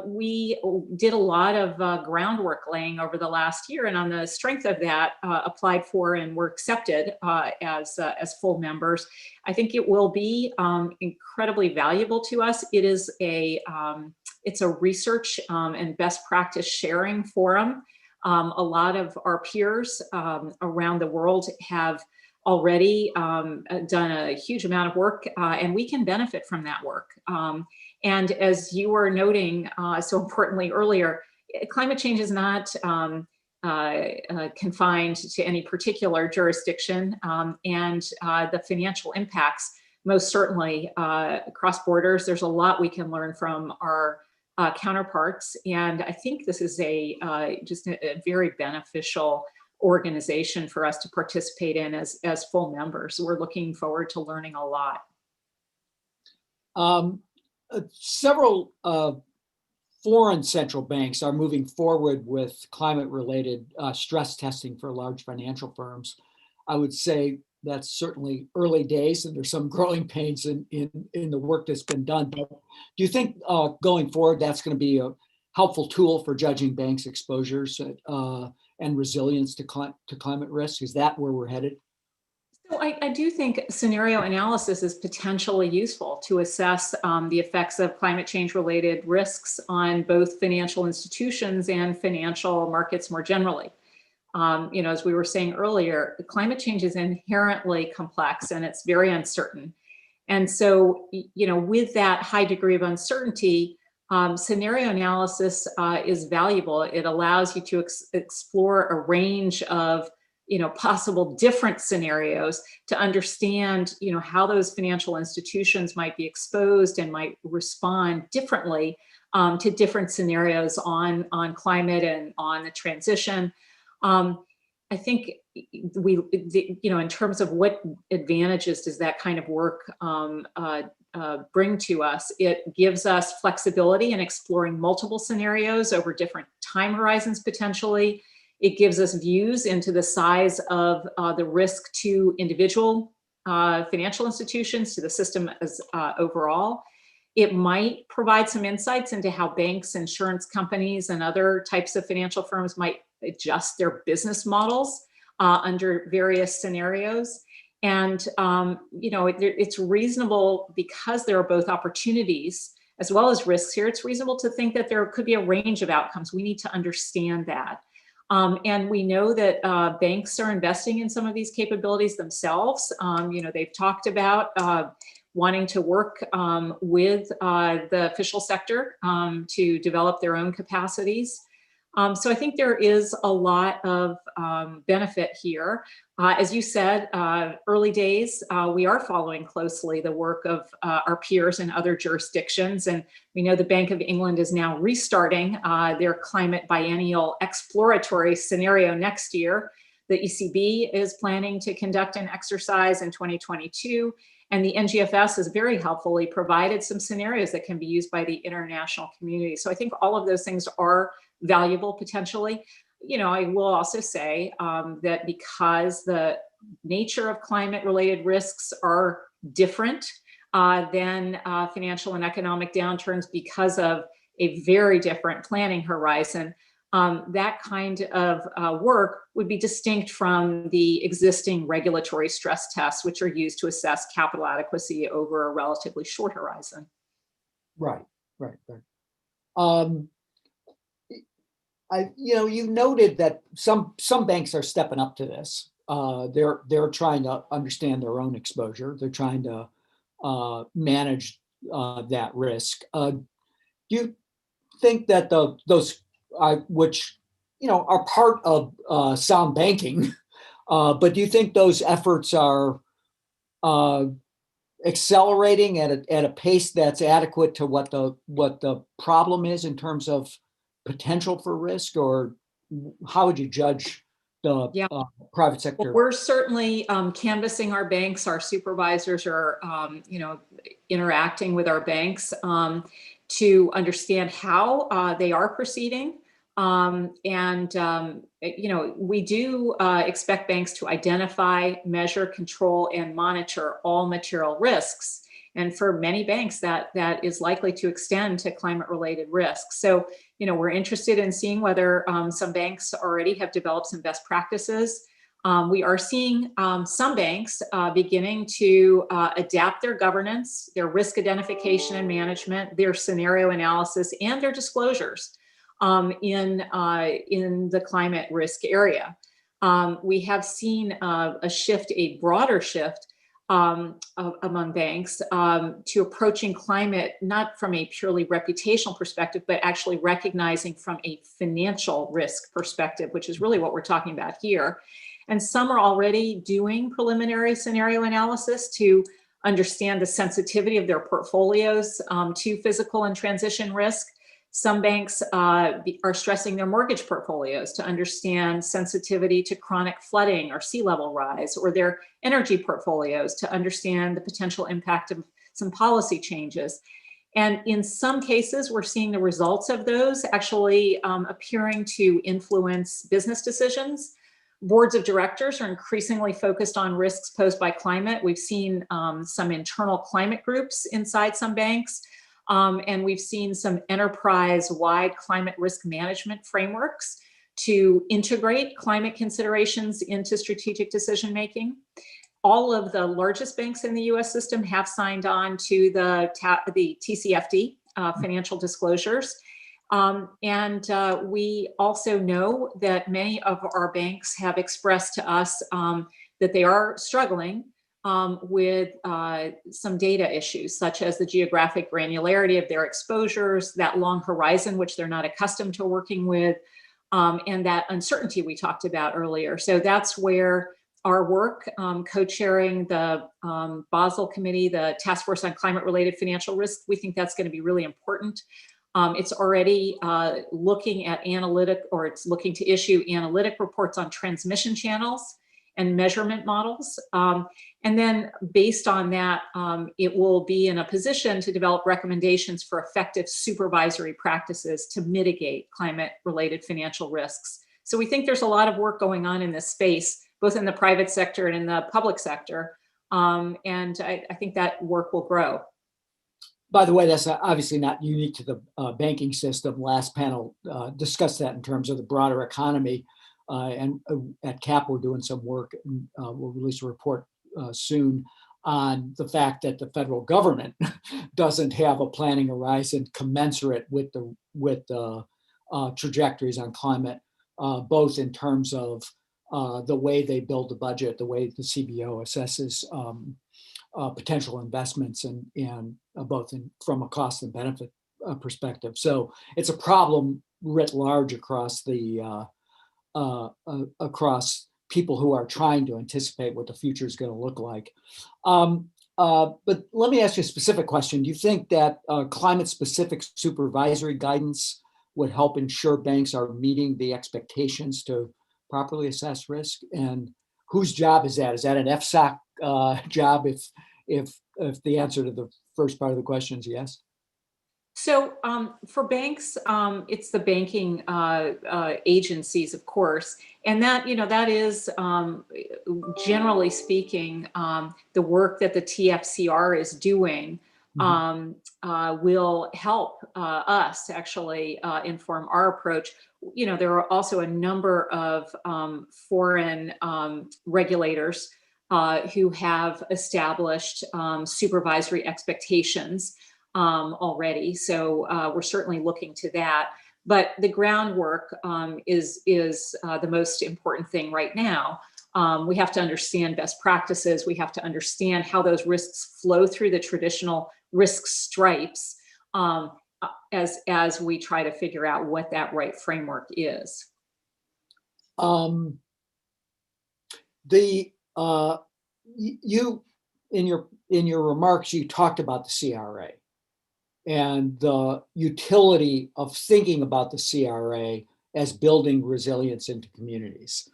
We did a lot of groundwork laying over the last year, and on the strength of that, applied for and were accepted as full members. I think it will be incredibly valuable to us. It is it's a research and best practice sharing forum. A lot of our peers around the world have already done a huge amount of work, and we can benefit from that work. And as you were noting so importantly earlier, climate change is not confined to any particular jurisdiction, and the financial impacts most certainly across borders. There's a lot we can learn from our counterparts, and I think this is just a very beneficial organization for us to participate in as full members. We're looking forward to learning a lot. Several foreign central banks are moving forward with climate-related stress testing for large financial firms. I would say that's certainly early days, and there's some growing pains in the work that's been done. But do you think going forward that's going to be a helpful tool for judging banks' exposures and resilience to climate risk? Is that where we're headed? So I do think scenario analysis is potentially useful to assess the effects of climate change related risks on both financial institutions and financial markets more generally. As we were saying earlier, climate change is inherently complex and it's very uncertain. And so, with that high degree of uncertainty, scenario analysis is valuable. It allows you to explore a range of possible different scenarios to understand, how those financial institutions might be exposed and might respond differently to different scenarios on climate and on the transition. I think in terms of what advantages does that kind of work bring to us, it gives us flexibility in exploring multiple scenarios over different time horizons potentially. It gives us views into the size of the risk to individual financial institutions, to the system as overall. It might provide some insights into how banks, insurance companies, and other types of financial firms might adjust their business models under various scenarios. And, it's reasonable, because there are both opportunities as well as risks here, it's reasonable to think that there could be a range of outcomes. We need to understand that. And we know that banks are investing in some of these capabilities themselves. They've talked about wanting to work with the official sector to develop their own capacities. So I think there is a lot of benefit here. As you said, early days, we are following closely the work of our peers in other jurisdictions. And we know the Bank of England is now restarting their climate biennial exploratory scenario next year. The ECB is planning to conduct an exercise in 2022. And the NGFS has very helpfully provided some scenarios that can be used by the international community. So I think all of those things are valuable potentially. I will also say that because the nature of climate related risks are different than financial and economic downturns because of a very different planning horizon, that kind of work would be distinct from the existing regulatory stress tests, which are used to assess capital adequacy over a relatively short horizon. Right. You noted that some banks are stepping up to this. they're trying to understand their own exposure. They're trying to manage that risk. Do you think that those which are part of sound banking, but do you think those efforts are accelerating at a pace that's adequate to what the problem is in terms of potential for risk, or how would you judge the private sector? Well, we're certainly canvassing our banks. Our supervisors are, interacting with our banks to understand how they are proceeding. We do expect banks to identify, measure, control, and monitor all material risks. And for many banks, that is likely to extend to climate-related risks. So, we're interested in seeing whether some banks already have developed some best practices. We are seeing some banks beginning to adapt their governance, their risk identification and management, their scenario analysis, and their disclosures in the climate risk area. We have seen a broader shift among banks to approaching climate, not from a purely reputational perspective, but actually recognizing from a financial risk perspective, which is really what we're talking about here. And some are already doing preliminary scenario analysis to understand the sensitivity of their portfolios to physical and transition risk. Some banks are stressing their mortgage portfolios to understand sensitivity to chronic flooding or sea level rise, or their energy portfolios to understand the potential impact of some policy changes. And in some cases, we're seeing the results of those actually appearing to influence business decisions. Boards of directors are increasingly focused on risks posed by climate. We've seen some internal climate groups inside some banks. And we've seen some enterprise-wide climate risk management frameworks to integrate climate considerations into strategic decision-making. All of the largest banks in the US system have signed on to the TCFD, financial disclosures. We also know that many of our banks have expressed to us that they are struggling with some data issues, such as the geographic granularity of their exposures, that long horizon, which they're not accustomed to working with, and that uncertainty we talked about earlier. So that's where our work, co-chairing the Basel Committee, the Task Force on Climate-Related Financial Risk, we think that's going to be really important. It's already looking at it's looking to issue analytic reports on transmission channels and measurement models. And then based on that, it will be in a position to develop recommendations for effective supervisory practices to mitigate climate-related financial risks. So we think there's a lot of work going on in this space, both in the private sector and in the public sector. And I think that work will grow. By the way, that's obviously not unique to the banking system. Last panel discussed that in terms of the broader economy. And at CAP, we're doing some work, and we'll release a report soon on the fact that the federal government doesn't have a planning horizon commensurate with the trajectories on climate, both in terms of the way they build the budget, the way the CBO assesses potential investments, and both from a cost and benefit perspective. So it's a problem writ large across across people who are trying to anticipate what the future is going to look like. But let me ask you a specific question. Do you think that climate-specific supervisory guidance would help ensure banks are meeting the expectations to properly assess risk? And whose job is that? Is that an FSOC job if the answer to the first part of the question is yes? So for banks, it's the banking agencies, of course, and that is generally speaking the work that the TFCR is doing will help us actually inform our approach. There are also a number of foreign regulators who have established supervisory expectations already. So we're certainly looking to that. But the groundwork is the most important thing right now. We have to understand best practices. We have to understand how those risks flow through the traditional risk stripes as we try to figure out what that right framework is. You in your remarks, you talked about the CRA and the utility of thinking about the CRA as building resilience into communities.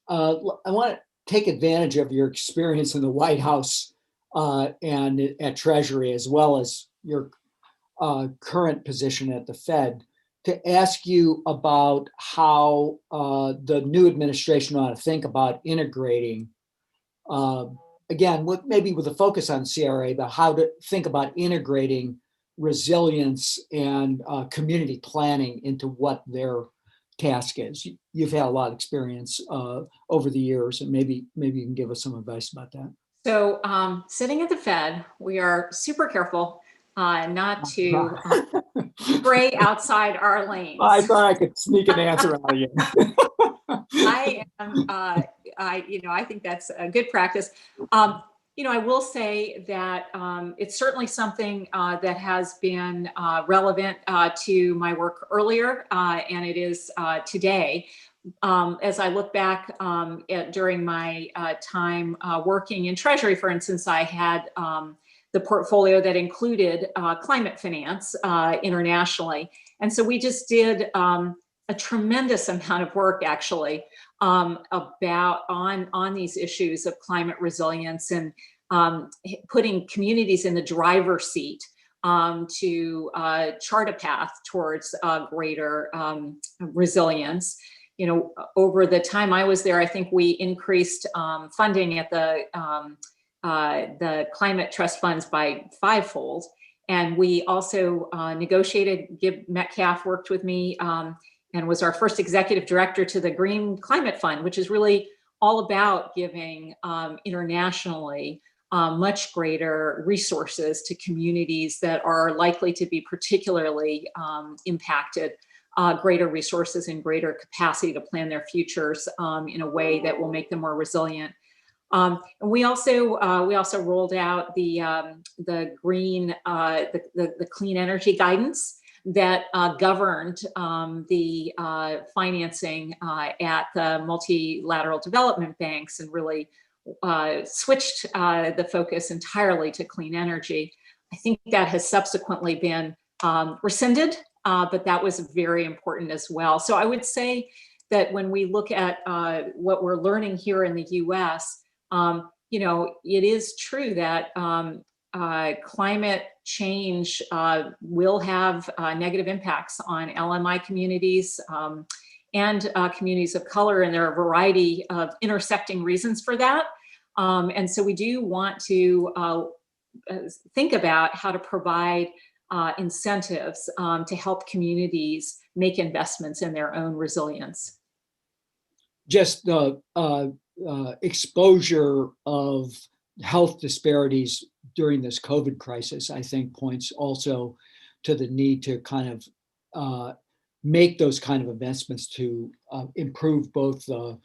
I want to take advantage of your experience in the White House and at Treasury, as well as your current position at the Fed, to ask you about how the new administration ought to think about integrating, again, maybe with a focus on CRA, but how to think about integrating resilience and community planning into what their task is. You've had a lot of experience over the years, and maybe you can give us some advice about that. So sitting at the Fed, we are super careful not to stray outside our lanes. I thought I could sneak an answer out of you. I think that's a good practice. I will say that it's certainly something that has been relevant to my work earlier, and it is today. As I look back during my time working in Treasury, for instance, I had the portfolio that included climate finance internationally. And so we just did a tremendous amount of work actually about on these issues of climate resilience and putting communities in the driver's seat to chart a path towards greater resilience. Over the time I was there, I think we increased funding at the climate trust funds by 5-fold. And we also negotiated, Gib Metcalf worked with me and was our first executive director to the Green Climate Fund, which is really all about giving internationally much greater resources to communities that are likely to be particularly impacted, greater resources and greater capacity to plan their futures in a way that will make them more resilient. And we also rolled out the green, the clean energy guidance that governed the financing at the multilateral development banks and really switched the focus entirely to clean energy. I think that has subsequently been rescinded, but that was very important as well. So I would say that when we look at what we're learning here in the US, it is true that climate change will have negative impacts on LMI communities and communities of color, and there are a variety of intersecting reasons for that. And so we do want to think about how to provide incentives to help communities make investments in their own resilience. Just the exposure of health disparities during this COVID crisis, I think, points also to the need to kind of make those kind of investments to improve both the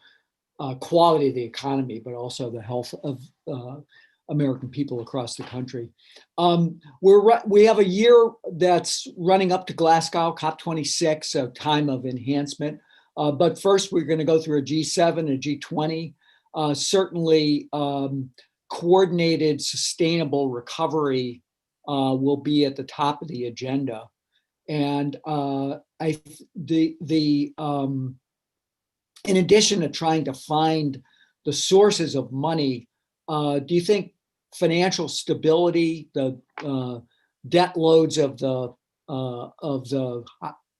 quality of the economy, but also the health of American people across the country. We have a year that's running up to Glasgow, COP26, a time of enhancement. But first, we're going to go through a G7, a G20. Certainly, coordinated, sustainable recovery will be at the top of the agenda. And in addition to trying to find the sources of money, do you think financial stability, the debt loads of the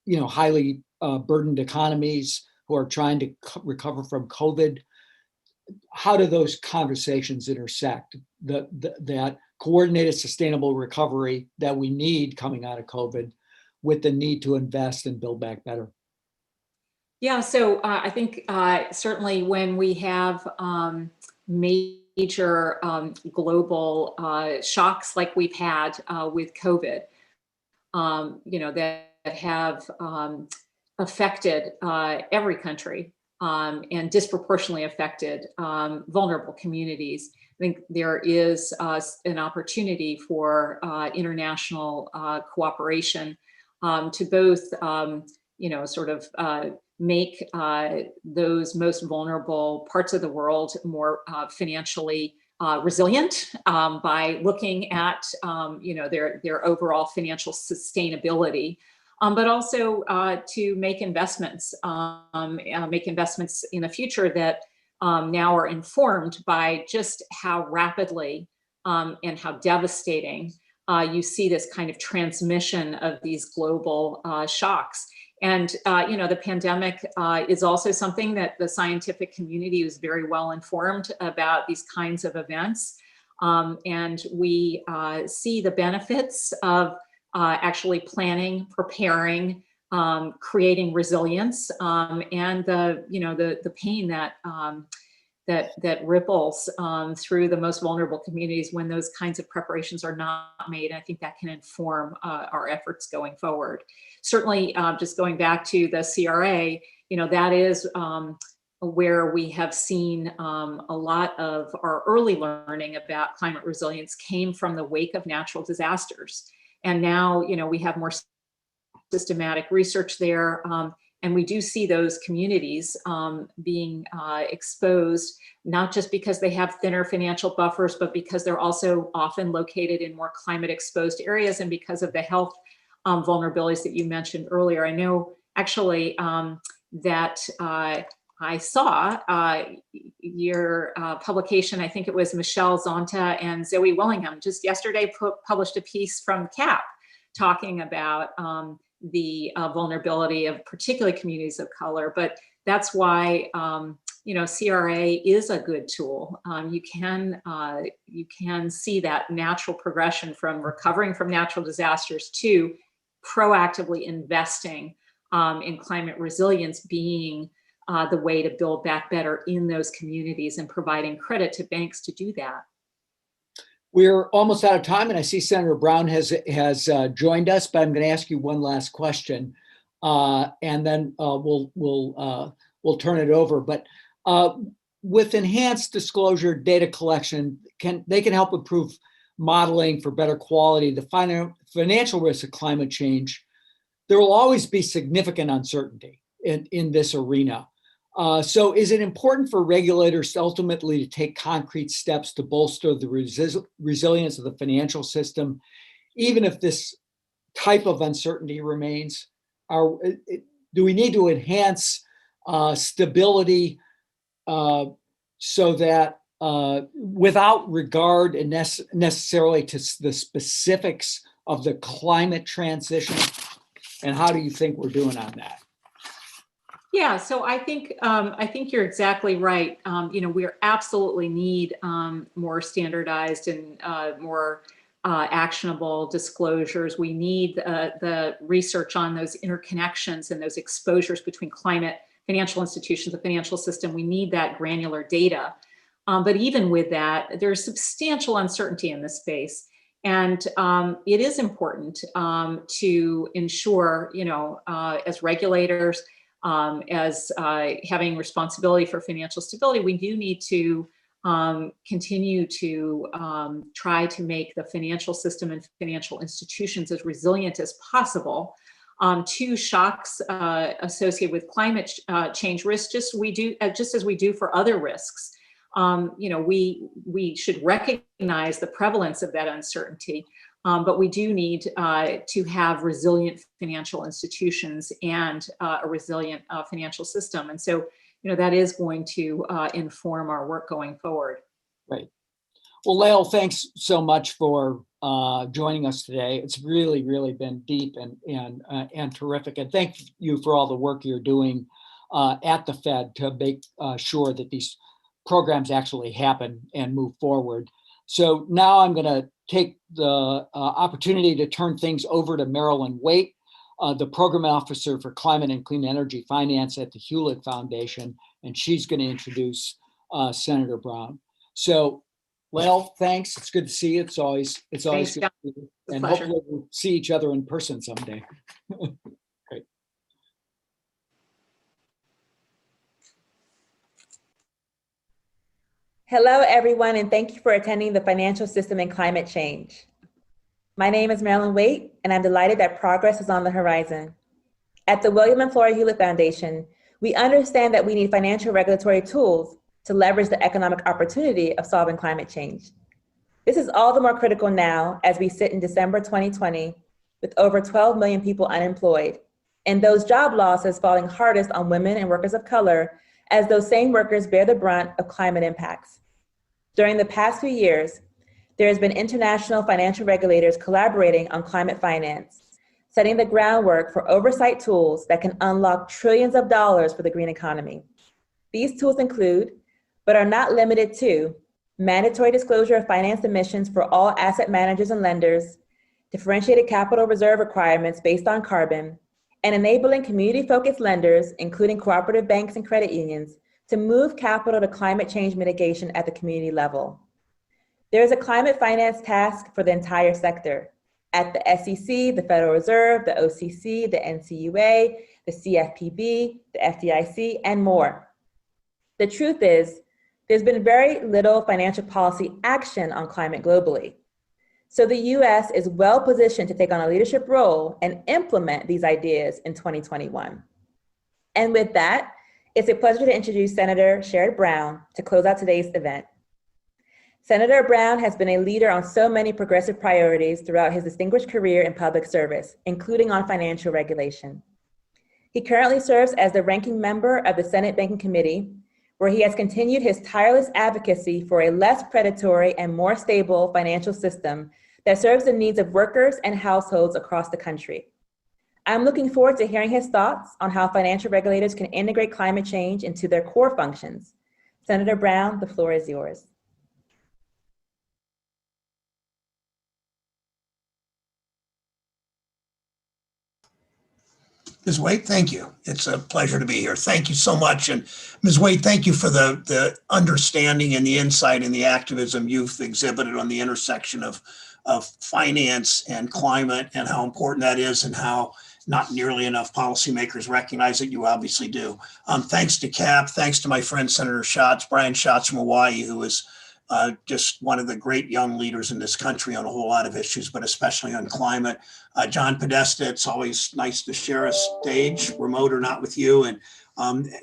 highly burdened economies who are trying to recover from COVID, how do those conversations intersect? That coordinated, sustainable recovery that we need coming out of COVID with the need to invest and build back better? Yeah, so I think certainly when we have major global shocks like we've had with COVID, that have affected every country and disproportionately affected vulnerable communities. I think there is an opportunity for international cooperation to both, sort of make those most vulnerable parts of the world more financially resilient by looking at, their overall financial sustainability. But also to make investments in the future that now are informed by just how rapidly and how devastating you see this kind of transmission of these global shocks. And, the pandemic is also something that the scientific community is very well informed about these kinds of events. And we see the benefits of actually planning, preparing, creating resilience, and the pain that ripples through the most vulnerable communities when those kinds of preparations are not made. And I think that can inform our efforts going forward. Certainly, just going back to the CRA, that is where we have seen a lot of our early learning about climate resilience came from the wake of natural disasters. And now, we have more systematic research there. And we do see those communities being exposed, not just because they have thinner financial buffers, but because they're also often located in more climate exposed areas and because of the health vulnerabilities that you mentioned earlier. I know actually that I saw your publication, I think it was Michelle Zonta and Zoe Willingham, just yesterday published a piece from CAP talking about the vulnerability of particularly communities of color. But that's why, CRA is a good tool. You can see that natural progression from recovering from natural disasters to proactively investing in climate resilience being the way to build back better in those communities and providing credit to banks to do that. We're almost out of time, and I see Senator Brown has joined us, but I'm going to ask you one last question, and then we'll turn it over. But with enhanced disclosure data collection, they can help improve modeling for better quality, the financial risks of climate change. There will always be significant uncertainty in this arena. So is it important for regulators ultimately to take concrete steps to bolster the resilience of the financial system, even if this type of uncertainty remains? Do we need to enhance stability so that without regard necessarily to the specifics of the climate transition? And how do you think we're doing on that? Yeah, so I think you're exactly right. We absolutely need more standardized and more actionable disclosures. We need the research on those interconnections and those exposures between climate, financial institutions, the financial system. We need that granular data. But even with that, there's substantial uncertainty in this space. And it is important to ensure, as regulators, as having responsibility for financial stability, we do need to continue to try to make the financial system and financial institutions as resilient as possible to shocks associated with climate change risks, just as we do for other risks. We should recognize the prevalence of that uncertainty, but we do need to have resilient financial institutions and a resilient financial system. And so, that is going to inform our work going forward. Right. Well, Lael, thanks so much for joining us today. It's really, really been deep and terrific. And thank you for all the work you're doing at the Fed to make sure that these programs actually happen and move forward. So now I'm going to take the opportunity to turn things over to Marilyn Waite, the Program Officer for Climate and Clean Energy Finance at the Hewlett Foundation, and she's going to introduce Senator Brown. So, Lael, thanks. It's good to see you. It's always good to see you. And hopefully we'll see each other in person someday. Great. Hello, everyone, and thank you for attending the Financial System and Climate Change. My name is Marilyn Waite, and I'm delighted that progress is on the horizon. At the William and Flora Hewlett Foundation, we understand that we need financial regulatory tools to leverage the economic opportunity of solving climate change. This is all the more critical now as we sit in December 2020 with over 12 million people unemployed, and those job losses falling hardest on women and workers of color as those same workers bear the brunt of climate impacts. During the past few years, there has been international financial regulators collaborating on climate finance, setting the groundwork for oversight tools that can unlock trillions of dollars for the green economy. These tools include, but are not limited to, mandatory disclosure of finance emissions for all asset managers and lenders, differentiated capital reserve requirements based on carbon, and enabling community-focused lenders, including cooperative banks and credit unions, to move capital to climate change mitigation at the community level. There is a climate finance task for the entire sector. At the SEC, the Federal Reserve, the OCC, the NCUA, the CFPB, the FDIC, and more. The truth is, there's been very little financial policy action on climate globally. So the US is well positioned to take on a leadership role and implement these ideas in 2021. And with that, it's a pleasure to introduce Senator Sherrod Brown to close out today's event. Senator Brown has been a leader on so many progressive priorities throughout his distinguished career in public service, including on financial regulation. He currently serves as the ranking member of the Senate Banking Committee, where he has continued his tireless advocacy for a less predatory and more stable financial system that serves the needs of workers and households across the country. I'm looking forward to hearing his thoughts on how financial regulators can integrate climate change into their core functions. Senator Brown, the floor is yours. Ms. Waite, thank you. It's a pleasure to be here. Thank you so much. And Ms. Waite, thank you for the understanding and the insight and the activism you've exhibited on the intersection of finance and climate and how important that is and how not nearly enough policymakers recognize it. You obviously do. Thanks to CAP, thanks to my friend Senator Brian Schatz from Hawaii, who is just one of the great young leaders in this country on a whole lot of issues, but especially on climate. John Podesta, it's always nice to share a stage, remote or not, with you. And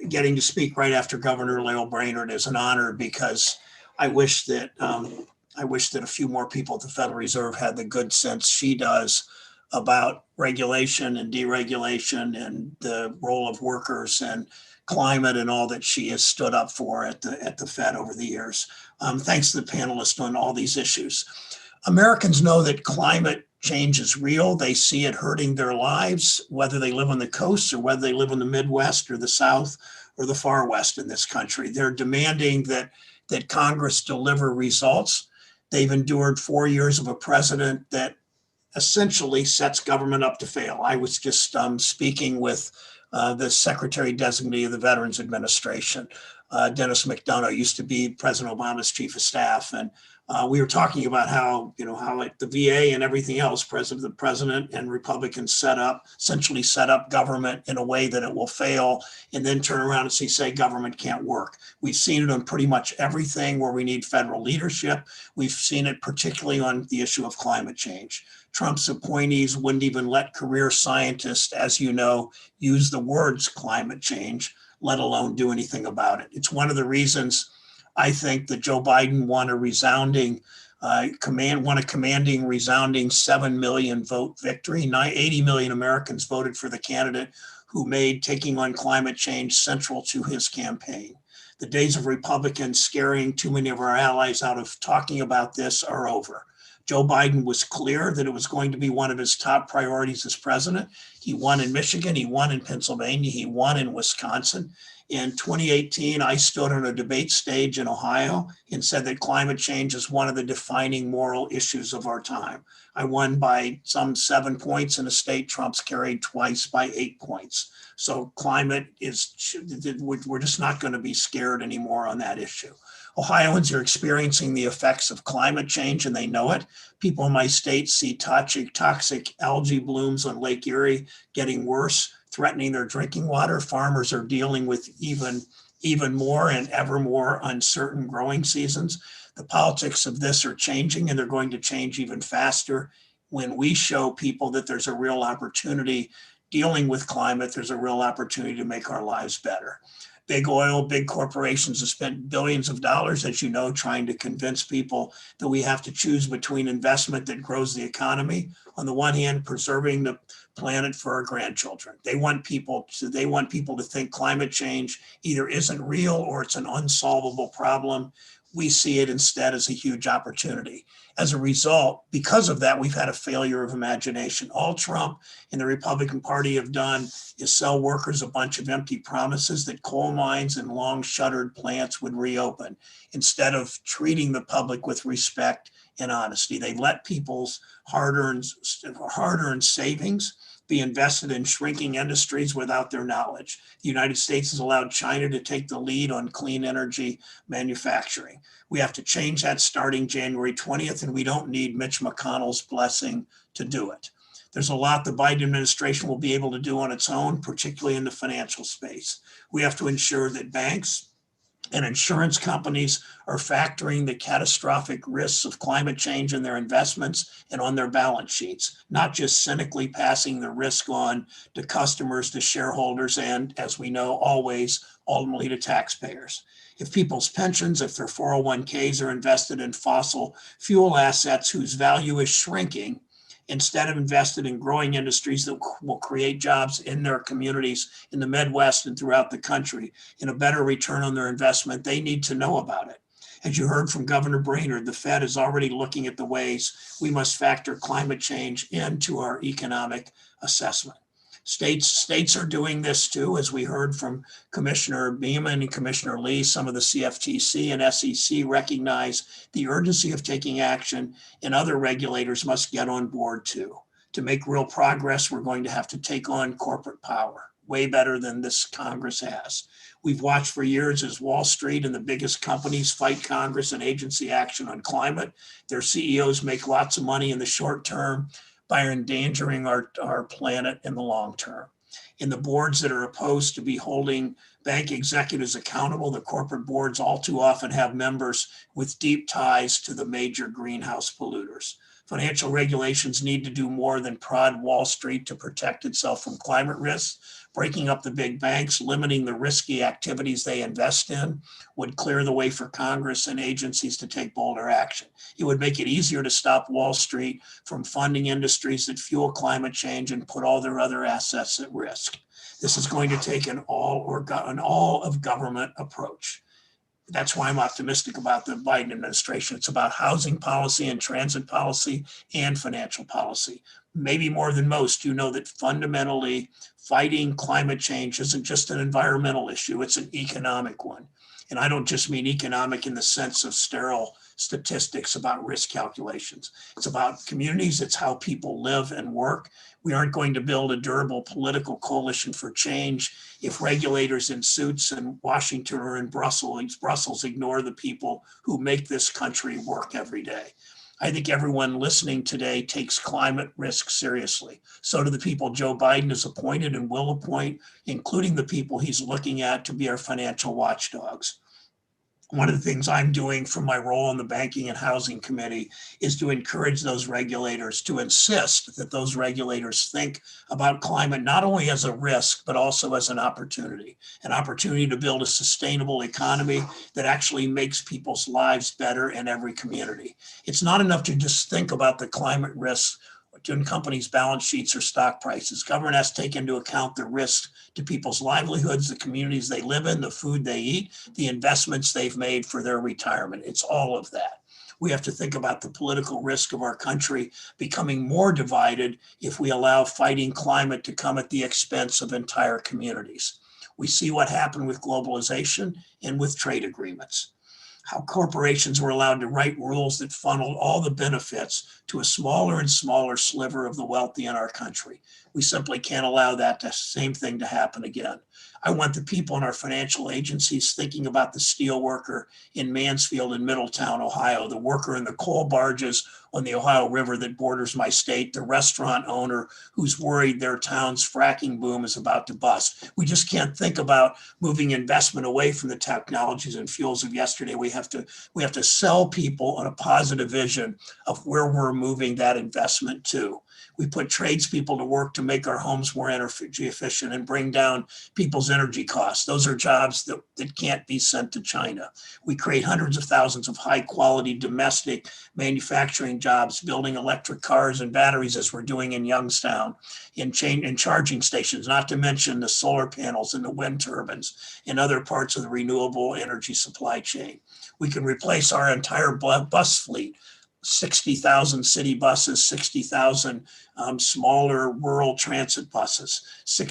getting to speak right after Governor Lael Brainerd is an honor, because I wish that a few more people at the Federal Reserve had the good sense she does about regulation and deregulation and the role of workers and climate and all that she has stood up for at the Fed over the years. Thanks to the panelists on all these issues. Americans know that climate change is real. They see it hurting their lives, whether they live on the coast or whether they live in the Midwest or the South or the far West in this country. They're demanding that Congress deliver results. They've endured 4 years of a president that essentially sets government up to fail. I was just speaking with the Secretary Designate of the Veterans Administration, Dennis McDonough, used to be President Obama's chief of staff. And we were talking about how the VA and everything else, the president and Republicans essentially set up government in a way that it will fail and then turn around and say government can't work. We've seen it on pretty much everything where we need federal leadership. We've seen it particularly on the issue of climate change. Trump's appointees wouldn't even let career scientists, as you know, use the words climate change, let alone do anything about it. It's one of the reasons I think that Joe Biden won a commanding resounding 7 million vote victory. 80 million Americans voted for the candidate who made taking on climate change central to his campaign. The days of Republicans scaring too many of our allies out of talking about this are over. Joe Biden was clear that it was going to be one of his top priorities as president. He won in Michigan, he won in Pennsylvania, he won in Wisconsin. In 2018, I stood on a debate stage in Ohio and said that climate change is one of the defining moral issues of our time. I won by some 7 points in a state Trump's carried twice by 8 points. So climate we're just not going to be scared anymore on that issue. Ohioans are experiencing the effects of climate change and they know it. People in my state see toxic algae blooms on Lake Erie getting worse, threatening their drinking water. Farmers are dealing with even even more in ever more uncertain growing seasons. The politics of this are changing, and they're going to change even faster. When we show people that there's a real opportunity dealing with climate, there's a real opportunity to make our lives better. Big oil, big corporations have spent billions of dollars, as you know, trying to convince people that we have to choose between investment that grows the economy, on the one hand, preserving the planet for our grandchildren. They want people to think climate change either isn't real or it's an unsolvable problem. We see it instead as a huge opportunity. As a result, because of that, we've had a failure of imagination. All Trump and the Republican Party have done is sell workers a bunch of empty promises that coal mines and long shuttered plants would reopen, instead of treating the public with respect and honesty. They let people's hard-earned savings be invested in shrinking industries without their knowledge. The United States has allowed China to take the lead on clean energy manufacturing. We have to change that starting January 20th, and we don't need Mitch McConnell's blessing to do it. There's a lot the Biden administration will be able to do on its own, particularly in the financial space. We have to ensure that banks and insurance companies are factoring the catastrophic risks of climate change in their investments and on their balance sheets, not just cynically passing the risk on to customers, to shareholders, and, as we know, always ultimately to taxpayers. If people's pensions, if their 401ks are invested in fossil fuel assets whose value is shrinking, instead of invested in growing industries that will create jobs in their communities in the Midwest and throughout the country, in a better return on their investment, they need to know about it. As you heard from Governor Brainerd, the Fed is already looking at the ways we must factor climate change into our economic assessment. States are doing this too, as we heard from Commissioner Beeman and Commissioner Lee. Some of the CFTC and SEC recognize the urgency of taking action, and other regulators must get on board too. To make real progress, we're going to have to take on corporate power, way better than this Congress has. We've watched for years as Wall Street and the biggest companies fight Congress and agency action on climate. Their CEOs make lots of money in the short term by endangering our planet in the long term. In the boards that are opposed to be holding bank executives accountable, the corporate boards all too often have members with deep ties to the major greenhouse polluters. Financial regulations need to do more than prod Wall Street to protect itself from climate risks. Breaking up the big banks, limiting the risky activities they invest in, would clear the way for Congress and agencies to take bolder action. It would make it easier to stop Wall Street from funding industries that fuel climate change and put all their other assets at risk. This is going to take an all of government approach. That's why I'm optimistic about the Biden administration. It's about housing policy and transit policy and financial policy. Maybe more than most, you know that fundamentally fighting climate change isn't just an environmental issue, it's an economic one. And I don't just mean economic in the sense of sterile statistics about risk calculations. It's about communities, it's how people live and work. We aren't going to build a durable political coalition for change if regulators in suits in Washington or in Brussels ignore the people who make this country work every day. I think everyone listening today takes climate risk seriously. So do the people Joe Biden has appointed and will appoint, including the people he's looking at to be our financial watchdogs. One of the things I'm doing from my role on the Banking and Housing Committee is to encourage those regulators to insist that those regulators think about climate not only as a risk, but also as an opportunity to build a sustainable economy that actually makes people's lives better in every community. It's not enough to just think about the climate risks in companies' balance sheets or stock prices. Government has to take into account the risk to people's livelihoods, the communities they live in, the food they eat, the investments they've made for their retirement. It's all of that. We have to think about the political risk of our country becoming more divided if we allow fighting climate to come at the expense of entire communities. We see what happened with globalization and with trade agreements. How corporations were allowed to write rules that funneled all the benefits to a smaller and smaller sliver of the wealthy in our country. We simply can't allow that same thing to happen again. I want the people in our financial agencies thinking about the steel worker in Mansfield and Middletown, Ohio, the worker in the coal barges on the Ohio River that borders my state, the restaurant owner who's worried their town's fracking boom is about to bust. We just can't think about moving investment away from the technologies and fuels of yesterday. We have to sell people on a positive vision of where we're moving that investment to. We put tradespeople to work to make our homes more energy efficient and bring down people's energy costs. Those are jobs that can't be sent to China. We create hundreds of thousands of high quality domestic manufacturing jobs, building electric cars and batteries as we're doing in Youngstown, in charging stations, not to mention the solar panels and the wind turbines in other parts of the renewable energy supply chain. We can replace our entire bus fleet, 60,000 city buses, 60,000 smaller rural transit buses.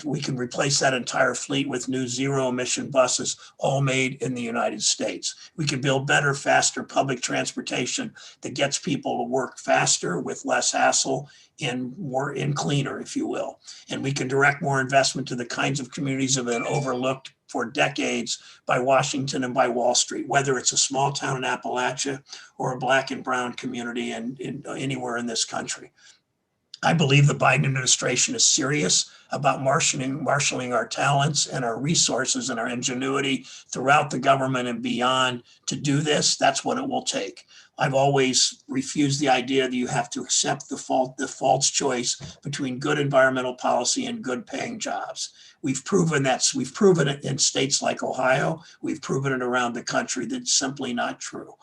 We can replace that entire fleet with new zero emission buses, all made in the United States. We can build better, faster public transportation that gets people to work faster with less hassle and cleaner, if you will. And we can direct more investment to the kinds of communities that have been overlooked for decades by Washington and by Wall Street, whether it's a small town in Appalachia or a Black and brown community in anywhere in this country. I believe the Biden administration is serious about marshaling our talents and our resources and our ingenuity throughout the government and beyond to do this. That's what it will take. I've always refused the idea that you have to accept the false choice between good environmental policy and good paying jobs. We've proven it in states like Ohio. We've proven it around the country. That's simply not true.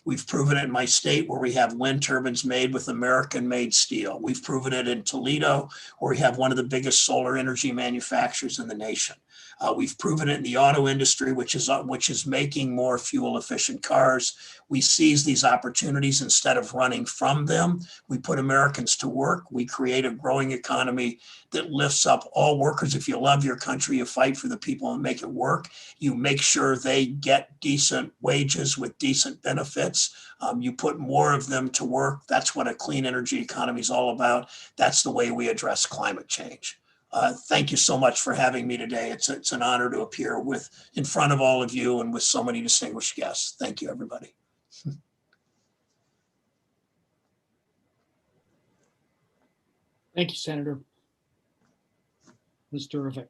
We've proven it in my state where we have wind turbines made with American-made steel. We've proven it in Toledo, where we have one of the biggest solar energy manufacturers in the nation. We've proven it in the auto industry, which is making more fuel-efficient cars. We seize these opportunities instead of running from them. We put Americans to work. We create a growing economy that lifts up all workers. If you love your country, you fight for the people and make it work. You make sure they get decent wages with decent benefits. You put more of them to work. That's what a clean energy economy is all about. That's the way we address climate change. Thank you so much for having me today. It's an honor to appear in front of all of you and with so many distinguished guests. Thank you, everybody. Thank you, Senator. It was terrific.